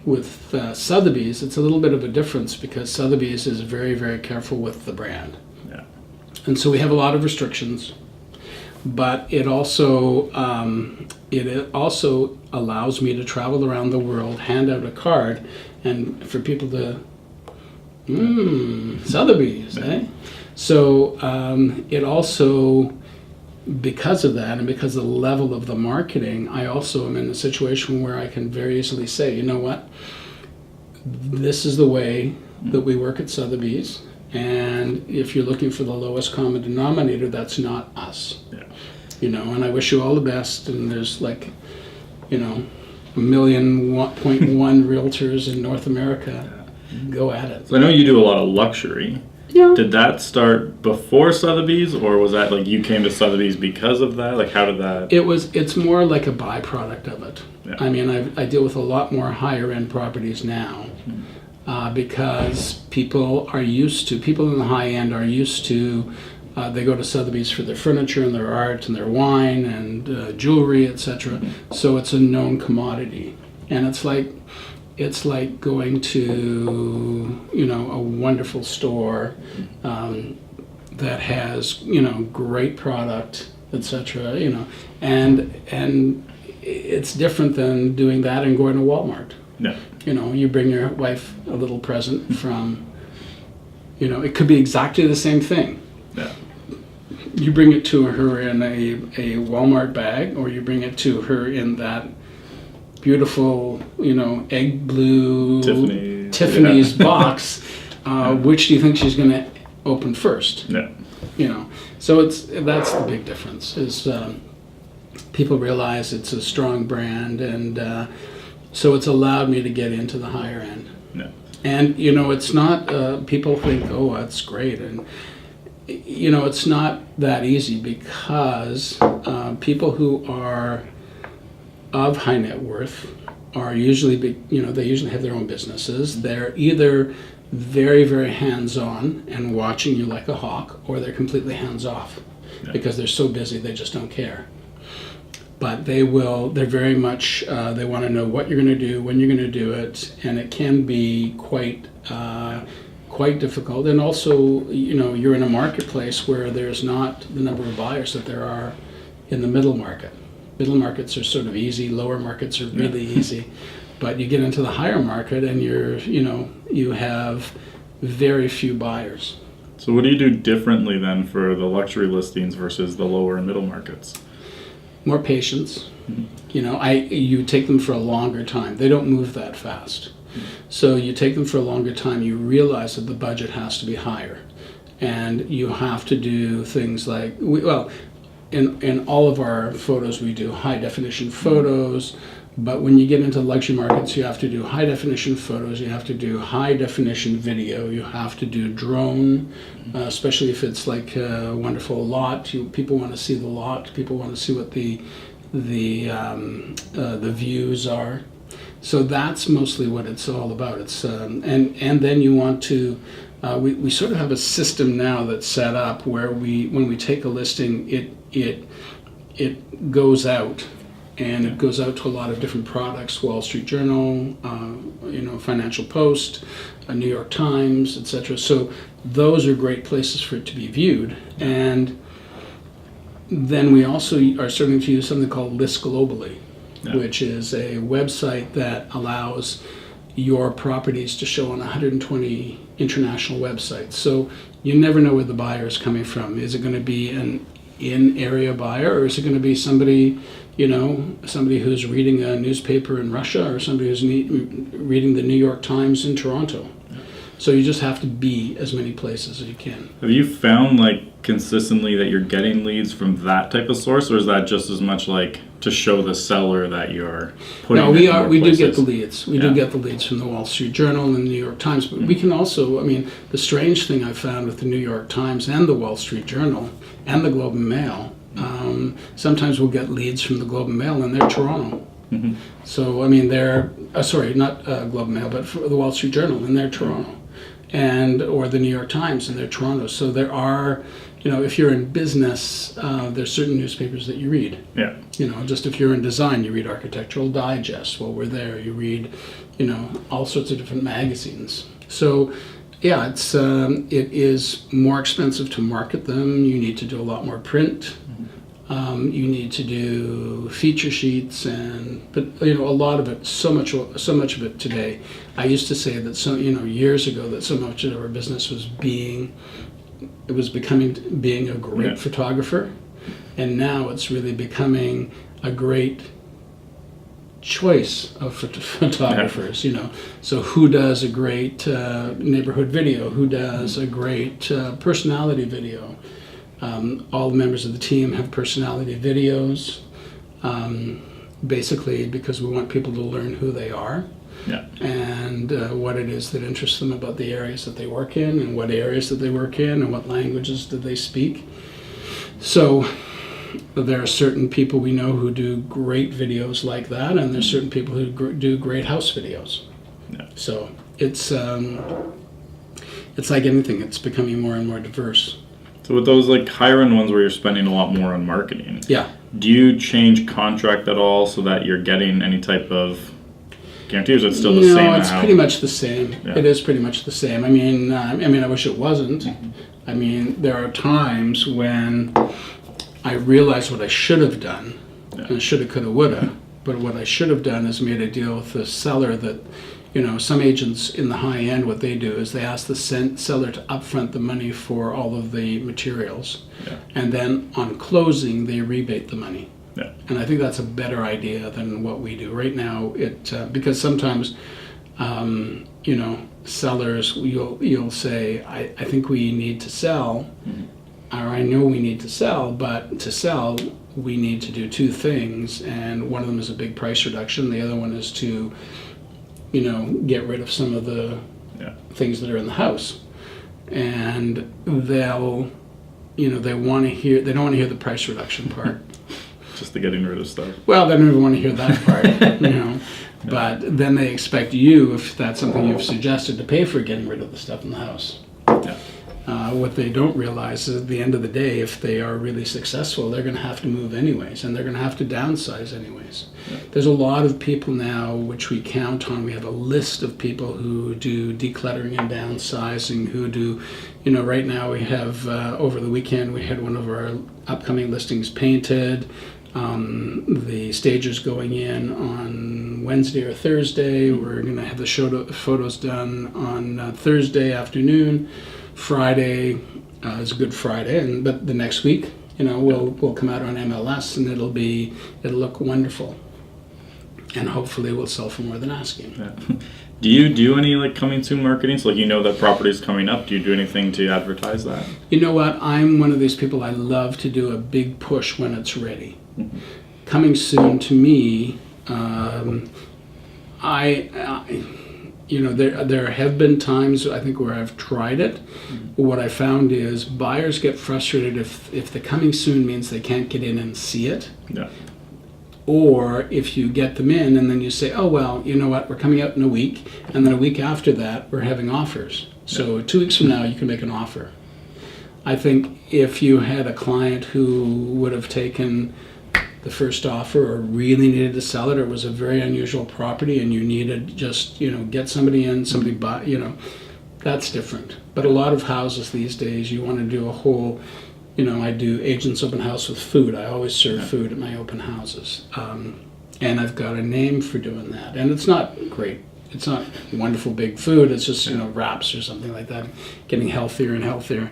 S1: with Sotheby's, it's a little bit of a difference because Sotheby's is very, very careful with the brand.
S2: Yeah.
S1: And so we have a lot of restrictions, but it also allows me to travel around the world, hand out a card, and for people to, Sotheby's, eh? So it also, because of that and because of the level of the marketing, I also am in a situation where I can very easily say, you know what, this is the way that we work at Sotheby's, and if you're looking for the lowest common denominator, that's not us.
S2: Yeah.
S1: And I wish you all the best, and there's 1.1 million realtors in North America. Go at it.
S2: So I know you do a lot of luxury.
S1: Yeah.
S2: Did that start before Sotheby's, or was that like you came to Sotheby's because of that? Like, how did that?
S1: It's more like a byproduct of it.
S2: Yeah.
S1: I mean, I deal with a lot more higher end properties now because people in the high end are used to, they go to Sotheby's for their furniture and their art and their wine and jewelry, etc. So it's a known commodity. And it's like going to, a wonderful store that has, great product, etc. And it's different than doing that and going to Walmart.
S2: No.
S1: You bring your wife a little present from, it could be exactly the same thing.
S2: Yeah.
S1: You bring it to her in a Walmart bag, or you bring it to her in that beautiful, egg blue Tiffany's box. Which do you think she's going to open first?
S2: No.
S1: So that's the big difference. Is people realize it's a strong brand, and so it's allowed me to get into the higher end.
S2: No.
S1: And it's not. People think, oh, that's great, and it's not that easy because people who are of high net worth are usually they usually have their own businesses. They're either very, very hands-on and watching you like a hawk, or they're completely hands-off because they're so busy they just don't care. But they're very much, they want to know what you're going to do, when you're going to do it, and it can be quite difficult. And also, you're in a marketplace where there's not the number of buyers that there are in the middle market. Middle markets are sort of easy, lower markets are really easy. But you get into the higher market and you have very few buyers.
S2: So what do you do differently then for the luxury listings versus the lower and middle markets?
S1: More patience. You take them for a longer time. They don't move that fast. So you take them for a longer time, you realize that the budget has to be higher. And you have to do things like, in all of our photos we do high definition photos, but when you get into luxury markets you have to do high definition photos, you have to do high definition video, you have to do drone, especially if it's like a wonderful lot. People want to see the lot, people want to see what the views are. So that's mostly what it's all about. It's and then you want to. We sort of have a system now that's set up where when we take a listing, it goes out, and it goes out to a lot of different products: Wall Street Journal, Financial Post, New York Times, etc. So those are great places for it to be viewed. And then we also are starting to use something called List Globally, which is a website that allows your properties to show on 120 international websites. So you never know where the buyer is coming from. Is it going to be an in-area buyer, or is it going to be somebody who's reading a newspaper in Russia, or somebody who's reading the New York Times in Toronto? So you just have to be as many places as you can.
S2: Have you found consistently that you're getting leads from that type of source, or is that just as much to show the seller that you're putting?
S1: No, we do get the leads. We do get the leads from the Wall Street Journal and the New York Times, but we can also, the strange thing I've found with the New York Times and the Wall Street Journal and the Globe and Mail, sometimes we'll get leads from the Globe and Mail and they're Toronto. Mm-hmm. So, they're, not Globe and Mail, but for the Wall Street Journal and they're Toronto. Or the New York Times and they're Toronto. So there are, if you're in business, there's certain newspapers that you read. Yeah. Just if you're in design, you read Architectural Digest. While we're there, you read, all sorts of different magazines. So, yeah, it is more expensive to market them. You need to do a lot more print. You need to do feature sheets, but a lot of it, so much of it today. I used to say that years ago that so much of our business was becoming being a great photographer, and now it's really becoming a great choice of photographers. So who does a great neighborhood video? Who does a great personality video? All the members of the team have personality videos, basically because we want people to learn who they are.
S2: Yeah.
S1: and what it is that interests them about the areas that they work in, and what areas that they work in, and what languages do they speak. So there are certain people we know who do great videos like that, and there's certain people who do great house videos.
S2: Yeah.
S1: So it's like anything, it's becoming more and more diverse.
S2: So with those like higher end ones where you're spending a lot more on marketing,
S1: Yeah.
S2: do you change contract at all so that you're getting any type of guarantee, or is it still the same?
S1: No, it's pretty much the same.
S2: Yeah.
S1: It is pretty much the same. I mean, I wish it wasn't. I mean, there are times when I realize what I should have done, and shoulda, coulda, woulda. But what I should have done is made a deal with the seller that, some agents in the high end, what they do is they ask the seller to upfront the money for all of the materials, and then on closing they rebate the money.
S2: Yeah.
S1: And I think that's a better idea than what we do right now. Because sometimes, sellers, you'll say, I think we need to sell, or I know we need to sell, but to sell we need to do two things, and one of them is a big price reduction. The other one is to get rid of some of the things that are in the house, and they'll, they don't want to hear the price reduction part.
S2: Just the getting rid of stuff.
S1: Well, they don't even want to hear that part, But then they expect you, if that's something you've suggested, to pay for getting rid of the stuff in the house.
S2: Yeah.
S1: What they don't realize is at the end of the day, if they are really successful, they're going to have to move anyways, and they're going to have to downsize anyways. Yeah. There's a lot of people now which we count on. We have a list of people who do decluttering and downsizing, who do, right now we have, over the weekend, we had one of our upcoming listings painted. The stage is going in on Wednesday or Thursday. We're going to have the photos done on Thursday afternoon. Friday is Good Friday, but the next week, we'll come out on MLS, and it'll look wonderful, and hopefully we'll sell for more than asking.
S2: Yeah. Do you do any like coming soon marketing? So that property is coming up. Do you do anything to advertise that? You know what?
S1: I'm one of these people. I love to do a big push when it's ready. Mm-hmm. Coming soon to me, there have been times I think where I've tried it. Mm-hmm. What I found is buyers get frustrated if the coming soon means they can't get in and see it.
S2: Yeah.
S1: Or if you get them in and then you say, oh, well, you know what, we're coming out in a week, and then a week after that we're having offers. So 2 weeks from now you can make an offer. I think if you had a client who would have taken the first offer, or really needed to sell it, or it was a very unusual property and you needed just, get somebody in, somebody buy, that's different. But a lot of houses these days, you want to do a whole, I do agents open house with food. I always serve food at my open houses. And I've got a name for doing that. And it's not great. It's not wonderful big food. It's just, wraps or something like that, getting healthier and healthier.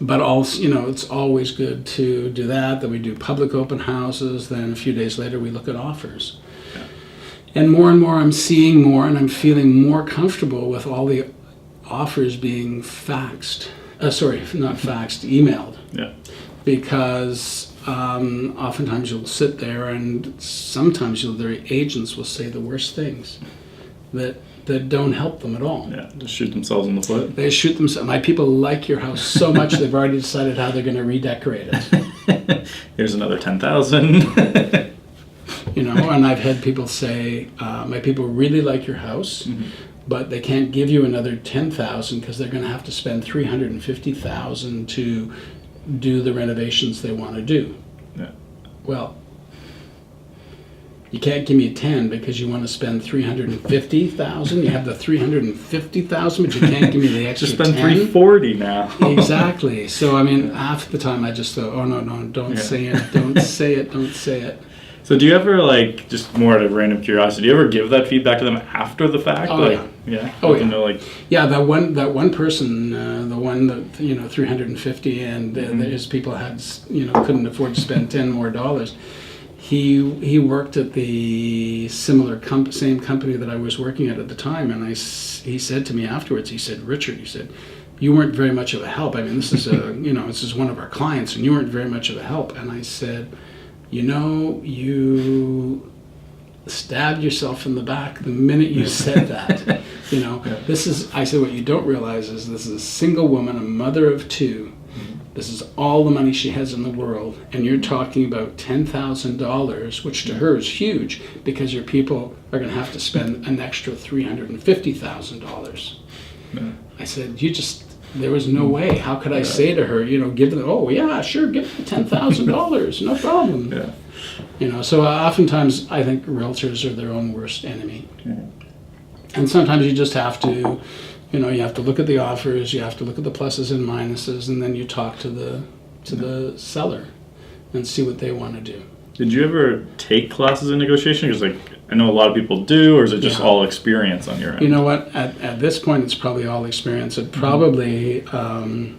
S1: But also, it's always good to do that. Then we do public open houses. Then a few days later, we look at offers. Yeah. And more I'm seeing more, and I'm feeling more comfortable with all the offers being faxed. Not faxed, emailed. Yeah. Because oftentimes you'll sit there, and sometimes their agents will say the worst things that don't help them at all.
S2: Yeah, just shoot themselves in the foot.
S1: They shoot themselves. My people like your house so much they've already decided how they're going to redecorate it.
S2: Here's another 10,000.
S1: And I've had people say, my people really like your house, mm-hmm. but they can't give you another 10,000 because they're going to have to spend 350,000 to do the renovations they want to do. Yeah. Well, you can't give me 10 because you want to spend 350,000. You have the 350,000, but you can't give me the extra 10.
S2: Just spend 340 now.
S1: Exactly. So half the time I just thought, oh no, don't say it, don't say it.
S2: So do you ever just more out of random curiosity, do you ever give that feedback to them after the fact?
S1: Oh yeah.
S2: Yeah.
S1: Oh yeah.
S2: That
S1: one person, the one that 350, and
S2: mm-hmm.
S1: his people had couldn't afford to spend $10 more. He worked at the same company that I was working at the time, and he said to me afterwards, he said, Richard, you weren't very much of a help. I mean, this is this is one of our clients, and you weren't very much of a help. And I said, stabbed yourself in the back the minute you said that. You know, I said, what you don't realize is this is a single woman, a mother of two. This is all the money she has in the world, and you're talking about $10,000, which to her is huge, because your people are going to have to spend an extra $350,000.
S2: Yeah.
S1: I said, there was no way. How could I say to her, give them, oh yeah, sure, give them $10,000, no problem.
S2: Yeah.
S1: So oftentimes I think realtors are their own worst enemy.
S2: Mm-hmm.
S1: And sometimes you just have to, you have to look at the offers, you have to look at the pluses and minuses, and then you talk to the seller and see what they want to do.
S2: Did you ever take classes in negotiation? Because I know a lot of people do, or is it just all experience on your end?
S1: You know what? At this point, it's probably all experience. It probably, I'm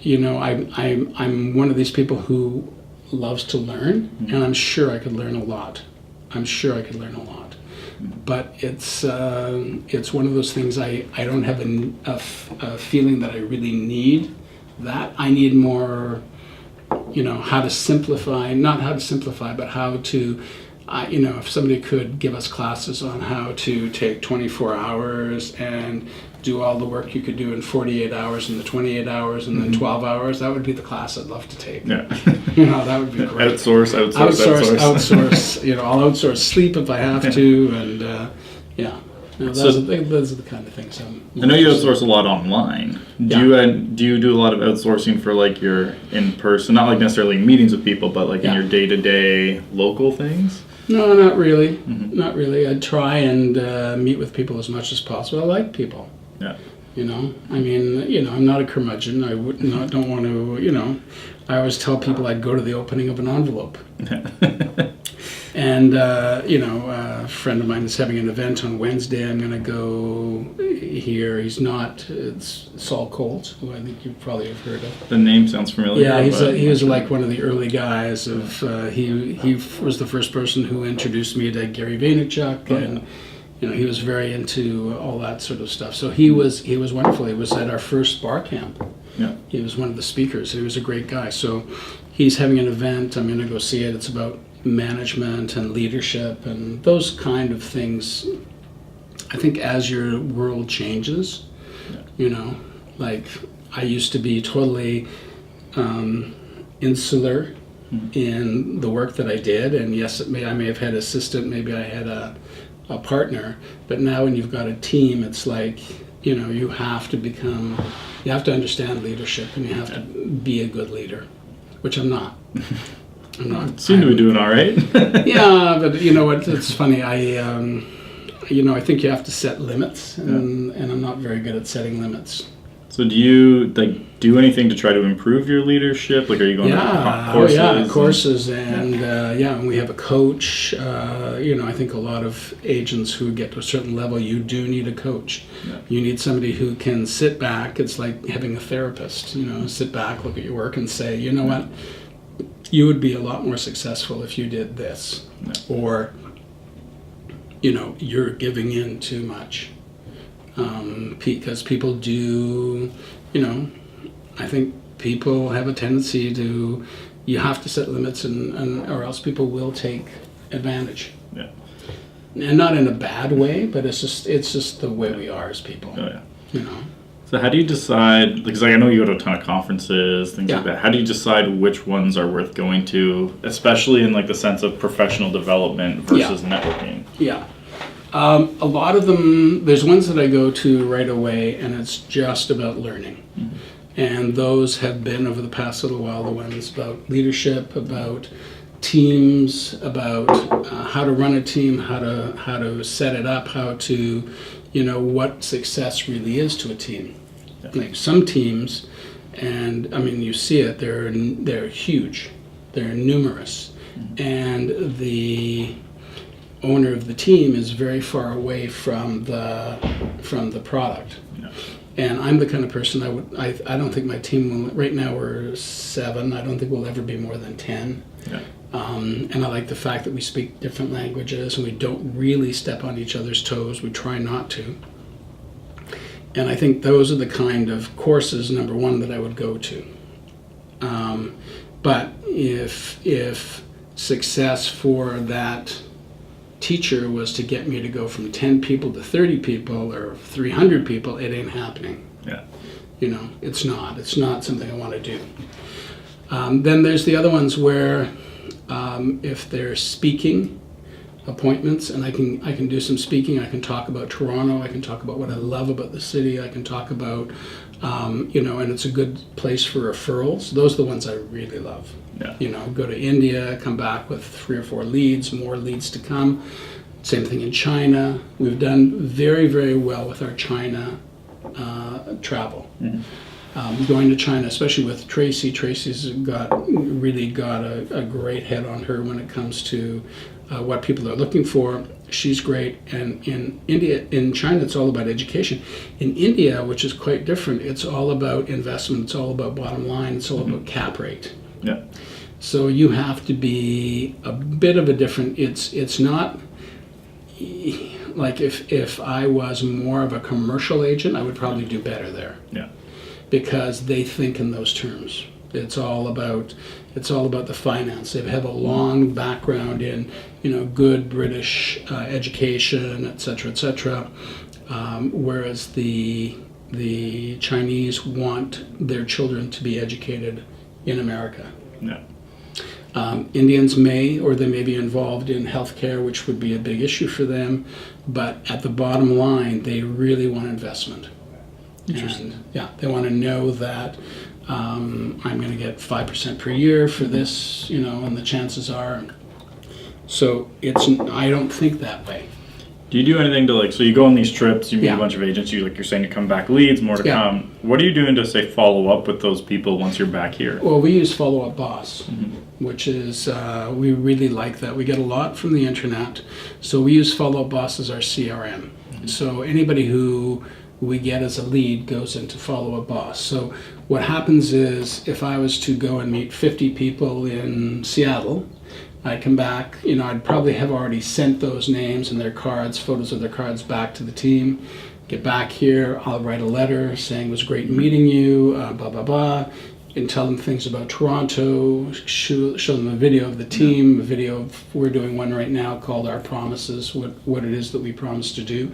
S1: one of these people who loves to learn, and I'm sure I could learn a lot. But it's one of those things I don't have a feeling that I really need that. I need more, how to simplify, not how to simplify, but how to, if somebody could give us classes on how to take 24 hours and do all the work you could do in 48 hours and the 28 hours and then 12 hours, that would be the class I'd love to take.
S2: Yeah.
S1: That would be great.
S2: Outsource.
S1: I'll outsource sleep if I have to, and those are the kind of things
S2: I know you outsource a lot online. Do you do a lot of outsourcing for your in-person, not necessarily meetings with people, but in your day-to-day local things?
S1: No, not really. Not really. I try and meet with people as much as possible. I like people.
S2: Yeah.
S1: I'm not a curmudgeon. I don't want to, I always tell people I'd go to the opening of an envelope. And, a friend of mine is having an event on Wednesday. I'm going to go here. It's Saul Colt, who I think you probably have heard of.
S2: The name sounds familiar.
S1: Yeah, he was one of the early guys of, he was the first person who introduced me to Gary Vaynerchuk, and, he was very into all that sort of stuff. So he was wonderful. He was at our first bar camp.
S2: Yeah.
S1: He was one of the speakers. He was a great guy. So he's having an event. I'm going to go see it. It's about management and leadership and those kind of things. I think as your world changes, I used to be totally insular in the work that I did, and yes, I may have had an assistant, maybe I had a partner, but now when you've got a team, it's you have to understand leadership, and you have to be a good leader, which I'm not.
S2: Seem to be doing all right.
S1: Yeah, but you know what? It's funny. I think you have to set limits, and I'm not very good at setting limits.
S2: So do you do anything to try to improve your leadership? Are you going to courses?
S1: Courses, and and we have a coach. I think a lot of agents who get to a certain level, you do need a coach. Yeah. You need somebody who can sit back. It's like having a therapist. Sit back, look at your work, and say, you know what? You would be a lot more successful if you did this, or you're giving in too much, because people do. I think people have a tendency to. You have to set limits, or else people will take advantage.
S2: Yeah.
S1: And not in a bad way, but it's just the way we are as people.
S2: Oh yeah. So how do you decide, because I know you go to a ton of conferences, things like that. How do you decide which ones are worth going to, especially in the sense of professional development versus networking? Yeah.
S1: A lot of them, there's ones that I go to right away, and it's just about learning. Mm-hmm. And those have been, over the past little while, the ones about leadership, about teams, about how to run a team, how to set it up, how to... what success really is to a team. Some teams, and you see it, they're huge, they're numerous, and the owner of the team is very far away from the product. Yeah. And I'm the kind of person I don't think my team will, right now we're 7, I don't think we'll ever be more than 10. Yeah. And I like the fact that we speak different languages and we don't really step on each other's toes. We try not to. And I think those are the kind of courses, number one, that I would go to. But if success for that teacher was to get me to go from 10 people to 30 people or 300 people, it ain't happening.
S2: Yeah.
S1: You know, it's not something I want to do. Then there's the other ones where if they're speaking appointments, and I can do some speaking. I can talk about Toronto. I can talk about what I love about the city. I can talk about, you know, and it's a good place for referrals. Those are the ones I really love.
S2: Yeah.
S1: You know, go to India, come back with 3 or 4 leads, more leads to come. Same thing in China. We've done very, very well with our China travel. Going to China, especially with Tracy. Tracy's really got a great head on her when it comes to what people are looking for. She's great. And in China, it's all about education. In India, which is quite different, it's all about investment. It's all about bottom line. It's all about cap rate.
S2: Yeah.
S1: So you have to be a bit of a different. It's not like if I was more of a commercial agent, I would probably do better there.
S2: Yeah.
S1: Because they think in those terms. It's all about the finance. They have a long background in, you know, good British education, et cetera, whereas the Chinese want their children to be educated in America.
S2: Yeah.
S1: Indians may be involved in healthcare, which would be a big issue for them, but at the bottom line, they really want investment.
S2: Interesting.
S1: And, yeah, they want to know that I'm going to get 5% per year for this, you know, and the chances are. So I don't think that way.
S2: Do you do anything to so you go on these trips, you meet
S1: Yeah.
S2: a bunch of agents, you're saying you come back leads, more to
S1: Yeah.
S2: come. What are you doing to say follow up with those people once you're back here?
S1: Well, we use Follow Up Boss, which is, we really like that. We get a lot from the internet. So we use Follow Up Boss as our CRM. So anybody who we get as a lead goes into Follow Up Boss. So what happens is if I was to go and meet 50 people in Seattle, I come back, you know, I'd probably have already sent those names and their cards, photos of their cards back to the team. Get back here, I'll write a letter saying it was great meeting you, blah, blah, blah, and tell them things about Toronto, show them a video of the team, a video of, we're doing one right now called Our Promises, what it is that we promise to do.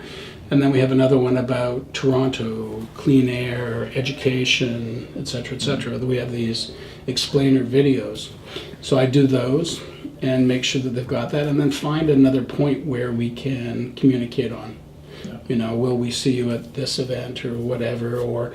S1: And then we have another one about Toronto, clean air, education, et cetera, that we have these explainer videos. So I do those and make sure that they've got that, and then find another point where we can communicate on.
S2: Yeah.
S1: You know, will we see you at this event or whatever? Or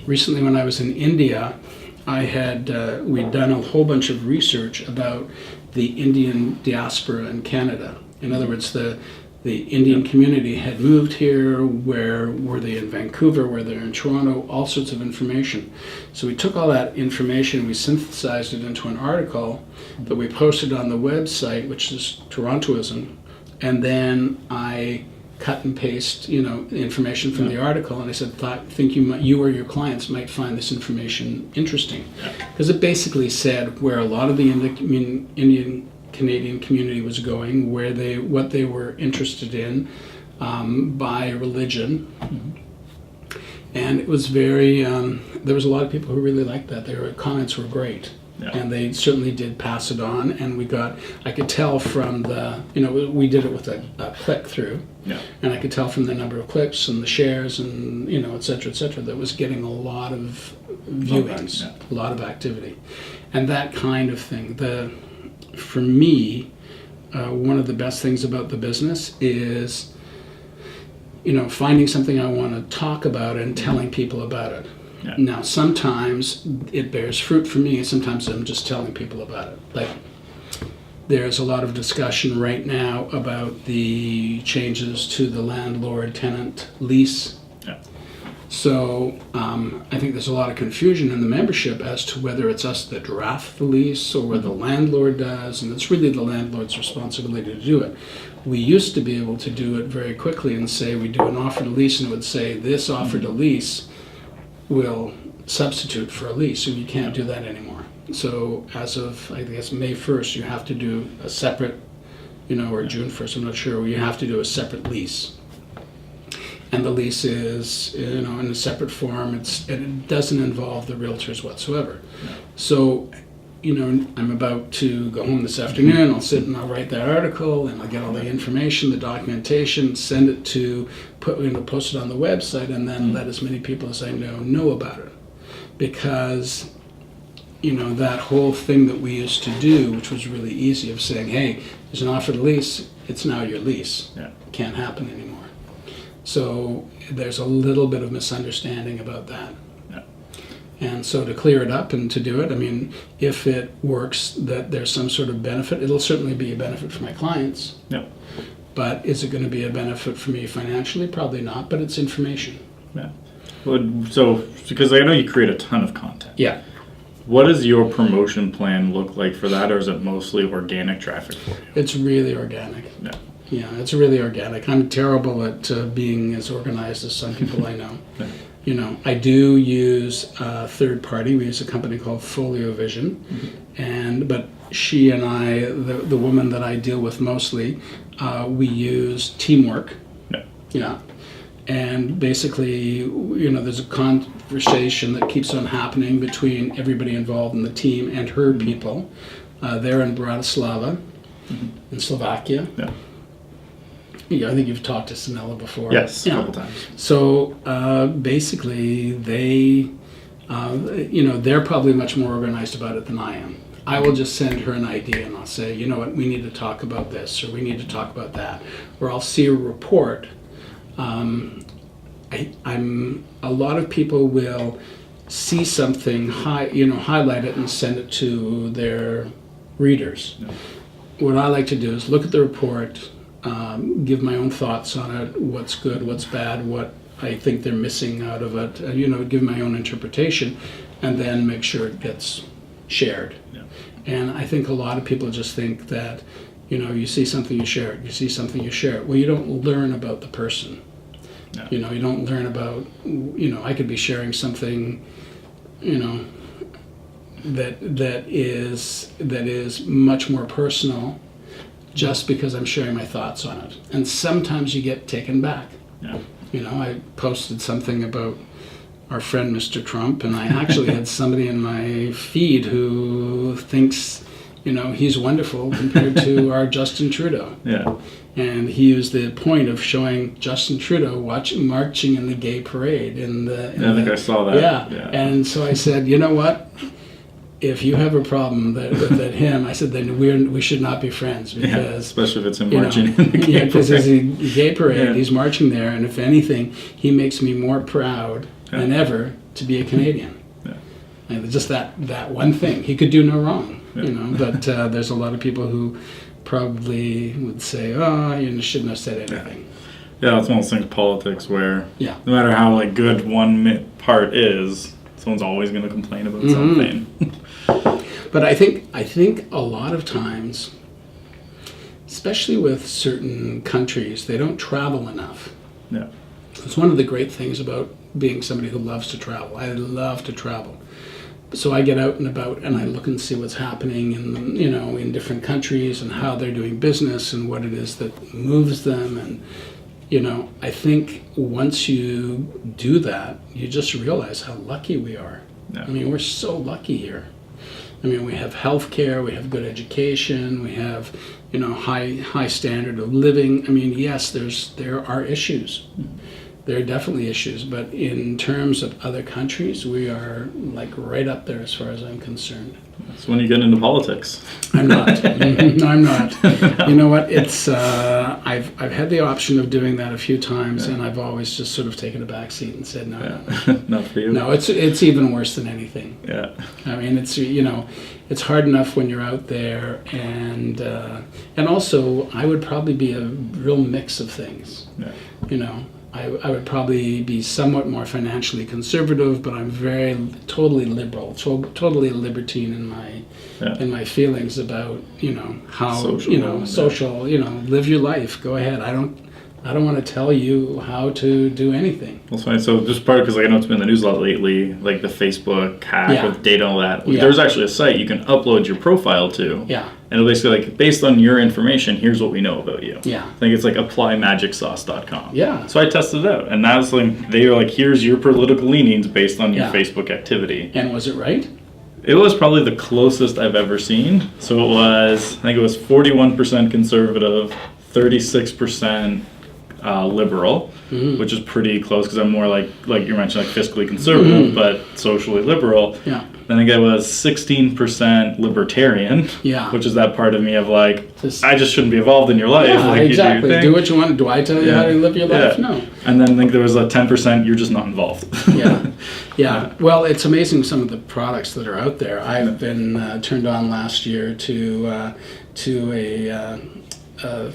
S1: recently when I was in India, I had we'd done a whole bunch of research about the Indian diaspora in Canada. In other words, the Indian community had moved here, where were they in Vancouver, were they in Toronto, all sorts of information. So we took all that information, we synthesized it into an article that we posted on the website, which is Torontoism, and then I cut and paste, you know, information from the article, and I said, think you or your clients might find this information interesting. Because it basically said where a lot of the Indian Canadian community was going, what they were interested in by religion, and it was very. There was a lot of people who really liked that. Their comments were great, and they certainly did pass it on. And I could tell from we did it with a click through, and I could tell from the number of clicks and the shares and et cetera, that was getting a lot of viewings, a lot of activity, and that kind of thing. For me, one of the best things about the business is, finding something I want to talk about and telling people about it. Yeah. Now, sometimes it bears fruit for me, sometimes I'm just telling people about it. Like, there's a lot of discussion right now about the changes to the landlord-tenant lease. Yeah. So I think there's a lot of confusion in the membership as to whether it's us that draft the lease or whether the landlord does, and it's really the landlord's responsibility to do it. We used to be able to do it very quickly and say we do an offer to lease, and it would say this offer to lease will substitute for a lease, and you can't do that anymore. So as of, I guess, May 1st, you have to do a separate, or June 1st, I'm not sure, where you have to do a separate lease. And the lease is, in a separate form. It doesn't involve the realtors whatsoever. So I'm about to go home this afternoon. I'll sit and I'll write that article, and I'll get all the information, the documentation, send it to post it on the website, and then let as many people as I know about it. Because that whole thing that we used to do, which was really easy, of saying, hey, there's an offer to lease, it's now your lease.
S2: Yeah.
S1: Can't happen anymore. So there's a little bit of misunderstanding about that.
S2: Yeah.
S1: And so to clear it up and to do it, I mean, if it works, that there's some sort of benefit, it'll certainly be a benefit for my clients.
S2: Yeah.
S1: But is it going to be a benefit for me financially? Probably not, but it's information.
S2: Yeah. Well, so, because I know you create a ton of content.
S1: Yeah.
S2: What does your promotion plan look like for that, or is it mostly organic traffic for you?
S1: It's really organic.
S2: Yeah.
S1: Yeah, it's really organic. I'm terrible at being as organized as some people I know.
S2: Yeah.
S1: I do use a third party. We use a company called Folio Vision, but she and I, the woman that I deal with mostly, we use Teamwork.
S2: Yeah.
S1: Yeah. And basically, there's a conversation that keeps on happening between everybody involved in the team and her people. They're in Bratislava, in Slovakia.
S2: Yeah.
S1: Yeah, I think you've talked to Sanella before.
S2: Yes,
S1: yeah.
S2: a couple times.
S1: So basically, they, they're probably much more organized about it than I am. I will just send her an idea and I'll say, you know what, we need to talk about this, or we need to talk about that, or I'll see a report. A lot of people will see something, highlight it and send it to their readers.
S2: Yeah.
S1: What I like to do is look at the report, give my own thoughts on it, what's good, what's bad, what I think they're missing out of it, give my own interpretation, and then make sure it gets shared.
S2: Yeah.
S1: And I think a lot of people just think that, you see something, you share it, you see something, you share it. Well, you don't learn about the person.
S2: No.
S1: You don't learn about, I could be sharing something, that is much more personal, just because I'm sharing my thoughts on it. And sometimes you get taken back.
S2: Yeah.
S1: I posted something about our friend Mr. Trump, and I actually had somebody in my feed who thinks, he's wonderful compared to our Justin Trudeau.
S2: Yeah.
S1: And he used the point of showing Justin Trudeau marching in the gay parade. I
S2: think I saw that.
S1: Yeah. And so I said, you know what? If you have a problem with him, I said, then we should not be friends, because
S2: especially if it's him marching in the gay
S1: because
S2: parade.
S1: it's a gay parade. He's marching there, and if anything, he makes me more proud than ever to be a Canadian.
S2: Yeah.
S1: And just that one thing, he could do no wrong,
S2: Yeah.
S1: But there's a lot of people who probably would say, oh, you shouldn't have said anything.
S2: Yeah, it's one of those things, politics, where
S1: Yeah.
S2: no matter how good one part is, someone's always going to complain about something.
S1: But I think a lot of times, especially with certain countries, they don't travel enough.
S2: Yeah.
S1: It's one of the great things about being somebody who loves to travel. I love to travel. So I get out and about and I look and see what's happening in different countries and how they're doing business and what it is that moves them. And I think once you do that, you just realize how lucky we are.
S2: Yeah.
S1: I mean, we're so lucky here. I mean, we have healthcare, we have good education, we have high standard of living. I mean, yes, there are issues. There are definitely issues, but in terms of other countries, we are right up there as far as I'm concerned.
S2: That's when you get into politics.
S1: I'm not. No, I'm not. You know what? It's I've had the option of doing that a few times, and I've always just sort of taken a back seat and said no.
S2: Not for you.
S1: No, it's even worse than anything.
S2: Yeah.
S1: I mean, it's hard enough when you're out there, and also I would probably be a real mix of things.
S2: Yeah.
S1: I would probably be somewhat more financially conservative, but I'm totally liberal, totally a libertine in my feelings about how social, live your life, go ahead. I don't want to tell you how to do anything.
S2: That's fine. So just part, because I know it's been in the news a lot lately, like the Facebook hack with data and all that.
S1: Yeah.
S2: There's actually a site you can upload your profile to.
S1: Yeah.
S2: And it'll basically based on your information, here's what we know about you.
S1: Yeah.
S2: I think it's applymagicsauce.com.
S1: Yeah.
S2: So I tested it out, and that's they were here's your political leanings based on your Facebook activity.
S1: And was it right?
S2: It was probably the closest I've ever seen. So I think it was 41% conservative, 36% liberal, which is pretty close because I'm more like you mentioned, like fiscally conservative, but socially liberal.
S1: Yeah.
S2: I think I was 16% libertarian, which is that part of me of like, I just shouldn't be involved in your life.
S1: Yeah,
S2: like,
S1: exactly.
S2: You do, your
S1: Do
S2: thing.
S1: what you want. Do I tell you how to live your life? No.
S2: And then I think there was a 10% you're just not involved.
S1: Yeah. Well, it's amazing some of the products that are out there. I've been turned on last year to a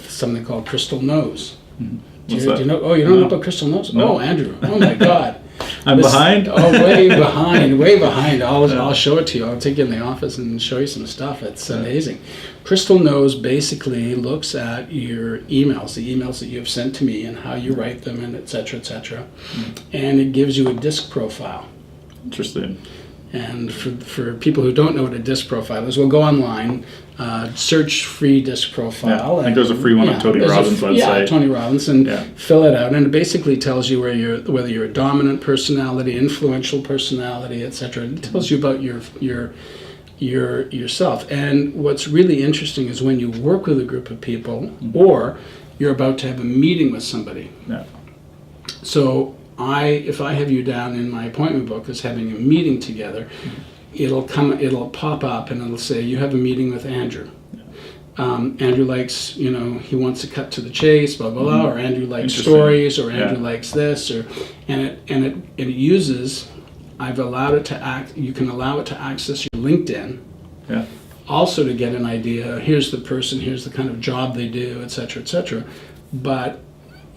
S1: something called Crystal Nose. Do you know? Oh, you don't know about Crystal Nose?
S2: No.
S1: Oh, Andrew. Oh my God.
S2: I'm behind?
S1: Oh, way behind. I'll show it to you. I'll take you in the office and show you some stuff. It's amazing. Crystal Nose basically looks at your emails, the emails that you have sent to me and how you write them and et cetera, and it gives you a disc profile.
S2: Interesting.
S1: And for people who don't know what a disc profile is, we'll go online, search free disc profile.
S2: Yeah, I think there's a free one on Tony Robbins' website.
S1: Yeah, Tony Robbins, and fill it out. And it basically tells you whether you're a dominant personality, influential personality, etc. It tells you about yourself. And what's really interesting is when you work with a group of people, or you're about to have a meeting with somebody.
S2: Yeah.
S1: So if I have you down in my appointment book as having a meeting together, it'll pop up and it'll say you have a meeting with Andrew. Andrew likes, he wants to cut to the chase, blah blah blah, or Andrew likes stories, or Andrew likes this, and it uses. I've allowed it to act. You can allow it to access your LinkedIn.
S2: Yeah.
S1: Also to get an idea. Here's the person. Here's the kind of job they do, etc., etc. But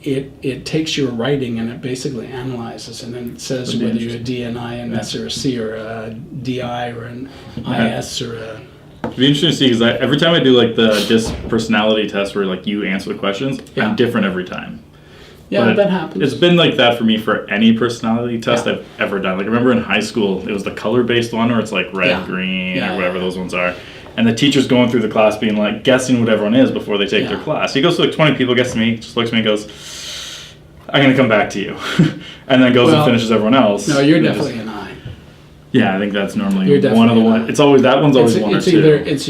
S1: it takes your writing and it basically analyzes, and then it says whether you're a D, an INS, or a C, or a DI, or an IS, or a...
S2: It'd be interesting to see, because every time I do like the DISC personality test where like you answer the questions, I'm different every time.
S1: Yeah,
S2: but
S1: that happens.
S2: It's been like that for me for any personality test I've ever done. Like I remember in high school, it was the color-based one where it's like red, green, or whatever those ones are. And the teacher's going through the class being like, guessing what everyone is before they take their class. He goes to like 20 people, gets to me, just looks at me and goes, I'm going to come back to you. And then goes and finishes everyone else.
S1: No, you're definitely an I.
S2: Yeah, I think that's normally one of the ones. It's always, that one's always one or two.
S1: It's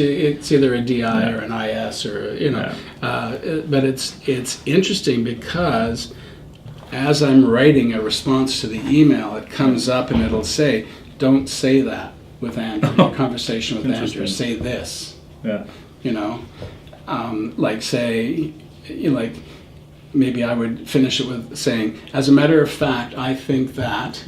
S1: either a DI or an IS, or, but it's interesting because as I'm writing a response to the email, it comes up and it'll say, don't say that with Andrew, your conversation with Andrew, say this.
S2: Yeah.
S1: Like say, maybe I would finish it with saying, as a matter of fact, I think that,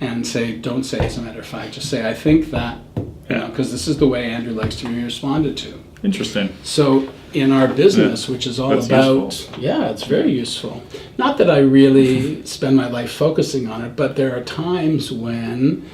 S1: and say, don't say as a matter of fact, just say, I think that, because this is the way Andrew likes to be responded to.
S2: Interesting.
S1: So in our business, which is all about, it's very useful. Not that I really spend my life focusing on it, but there are times when,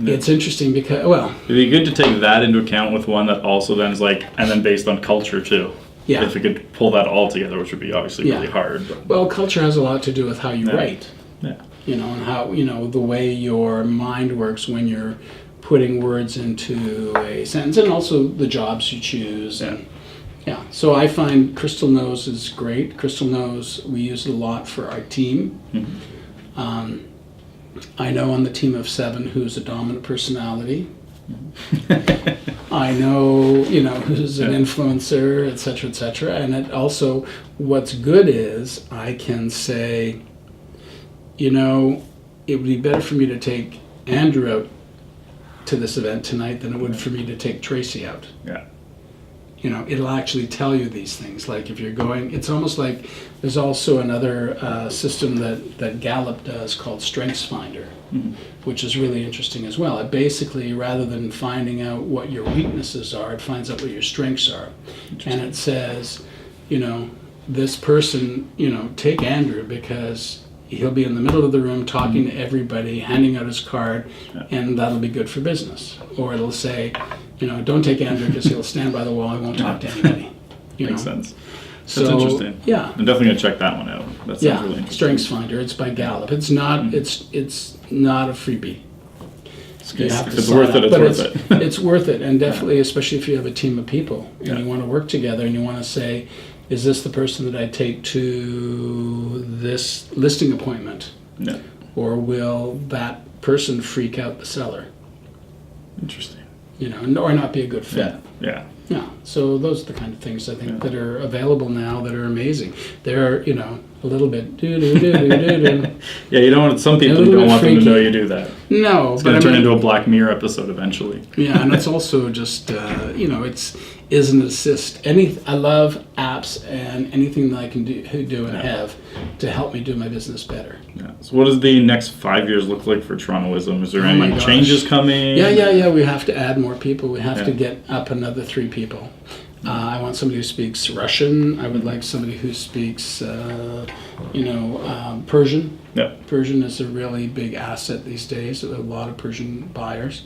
S1: it's interesting because, it'd
S2: be good to take that into account with one that also then is like, and then based on culture too. Yeah. If we could pull that all together, which would be obviously really hard. But.
S1: Well, culture has a lot to do with how you write.
S2: Yeah.
S1: And how, the way your mind works when you're putting words into a sentence, and also the jobs you choose. And so I find Crystal Nose is great. Crystal Nose, we use it a lot for our team. Mm-hmm. I know on the team of 7 who's a dominant personality. I know, who's an influencer, et cetera, and it also, what's good is I can say, it would be better for me to take Andrew out to this event tonight than it would for me to take Tracy out.
S2: Yeah.
S1: It'll actually tell you these things. Like if you're going, it's almost like there's also another system that Gallup does called Strengths Finder, which is really interesting as well. It basically, rather than finding out what your weaknesses are, it finds out what your strengths are. And it says, this person, take Andrew because he'll be in the middle of the room talking to everybody, handing out his card, and that'll be good for business. Or it'll say, don't take Andrew because he'll stand by the wall and won't talk to anybody.
S2: Makes sense. That's interesting.
S1: Yeah.
S2: I'm definitely going to check that one out. That sounds really interesting.
S1: Strengths Finder. It's by Gallup. It's not it's not a freebie.
S2: If it's worth it, it's worth it.
S1: It's worth it, and definitely, especially if you have a team of people and you want to work together and you want to say, is this the person that I take to this listing appointment?
S2: Yeah.
S1: Or will that person freak out the seller?
S2: Interesting.
S1: you know, or not be a good fit.
S2: Yeah.
S1: Yeah, so those are the kind of things I think that are available now that are amazing. They're, you know, a little bit do.
S2: Yeah, you don't want some people
S1: little
S2: don't
S1: bit
S2: want them to
S1: freaky.
S2: know you do that.
S1: No,
S2: It's
S1: but
S2: going
S1: I
S2: to turn
S1: mean,
S2: into a Black Mirror episode eventually.
S1: yeah, and it's also just you know, it's is an assist. I love apps and anything that I can do and have to help me do my business better.
S2: Yeah. So what does the next 5 years look like for Torontoism? Is there
S1: Oh my
S2: any
S1: gosh.
S2: changes coming?
S1: Yeah. We have to add more people. We have to
S2: Yeah.
S1: get up another 3 people. I want somebody who speaks Russian. I would like somebody who speaks, Persian.
S2: Yeah.
S1: Persian is a really big asset these days. A lot of Persian buyers.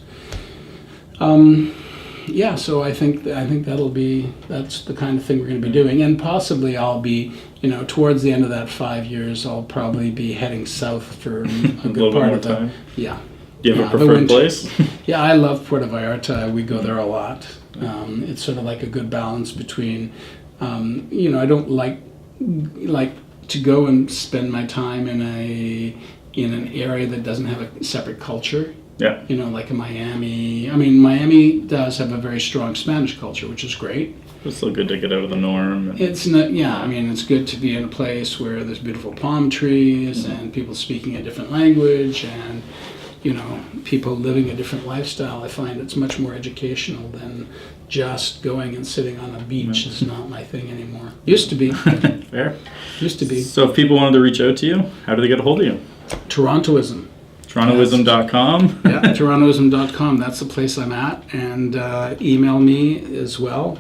S1: Yeah, so I think that's the kind of thing we're going to be doing, and possibly I'll be, you know, towards the end of that 5 years, I'll probably be heading south for a good
S2: little
S1: part
S2: more
S1: of the
S2: time.
S1: yeah.
S2: Do you have
S1: Yeah,
S2: a
S1: the
S2: preferred
S1: winter.
S2: place?
S1: Yeah, I love Puerto Vallarta. We go there a lot. It's sort of like a good balance between, I don't like to go and spend my time in an area that doesn't have a separate culture.
S2: Yeah.
S1: You know, like in Miami. I mean, Miami does have a very strong Spanish culture, which is great.
S2: It's still good to get out of the norm. And
S1: It's not, yeah, I mean, it's good to be in a place where there's beautiful palm trees and people speaking a different language and, you know, people living a different lifestyle. I find it's much more educational than just going and sitting on a beach is not my thing anymore. Used to be.
S2: Fair.
S1: Used to be.
S2: So if people wanted to reach out to you, how do they get a hold of you?
S1: Torontoism.
S2: Torontoism.com.
S1: Yeah, torontoism.com. That's the place I'm at. And email me as well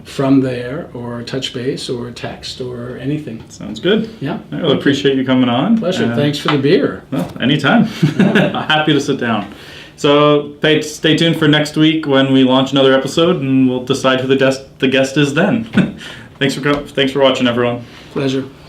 S1: from there, or touch base, or text, or anything.
S2: Sounds good.
S1: Yeah.
S2: I really appreciate you coming on.
S1: Pleasure. Thanks for the beer.
S2: Well, anytime. Happy to sit down. So stay tuned for next week when we launch another episode, and we'll decide who the guest is then. Thanks for watching, everyone.
S1: Pleasure.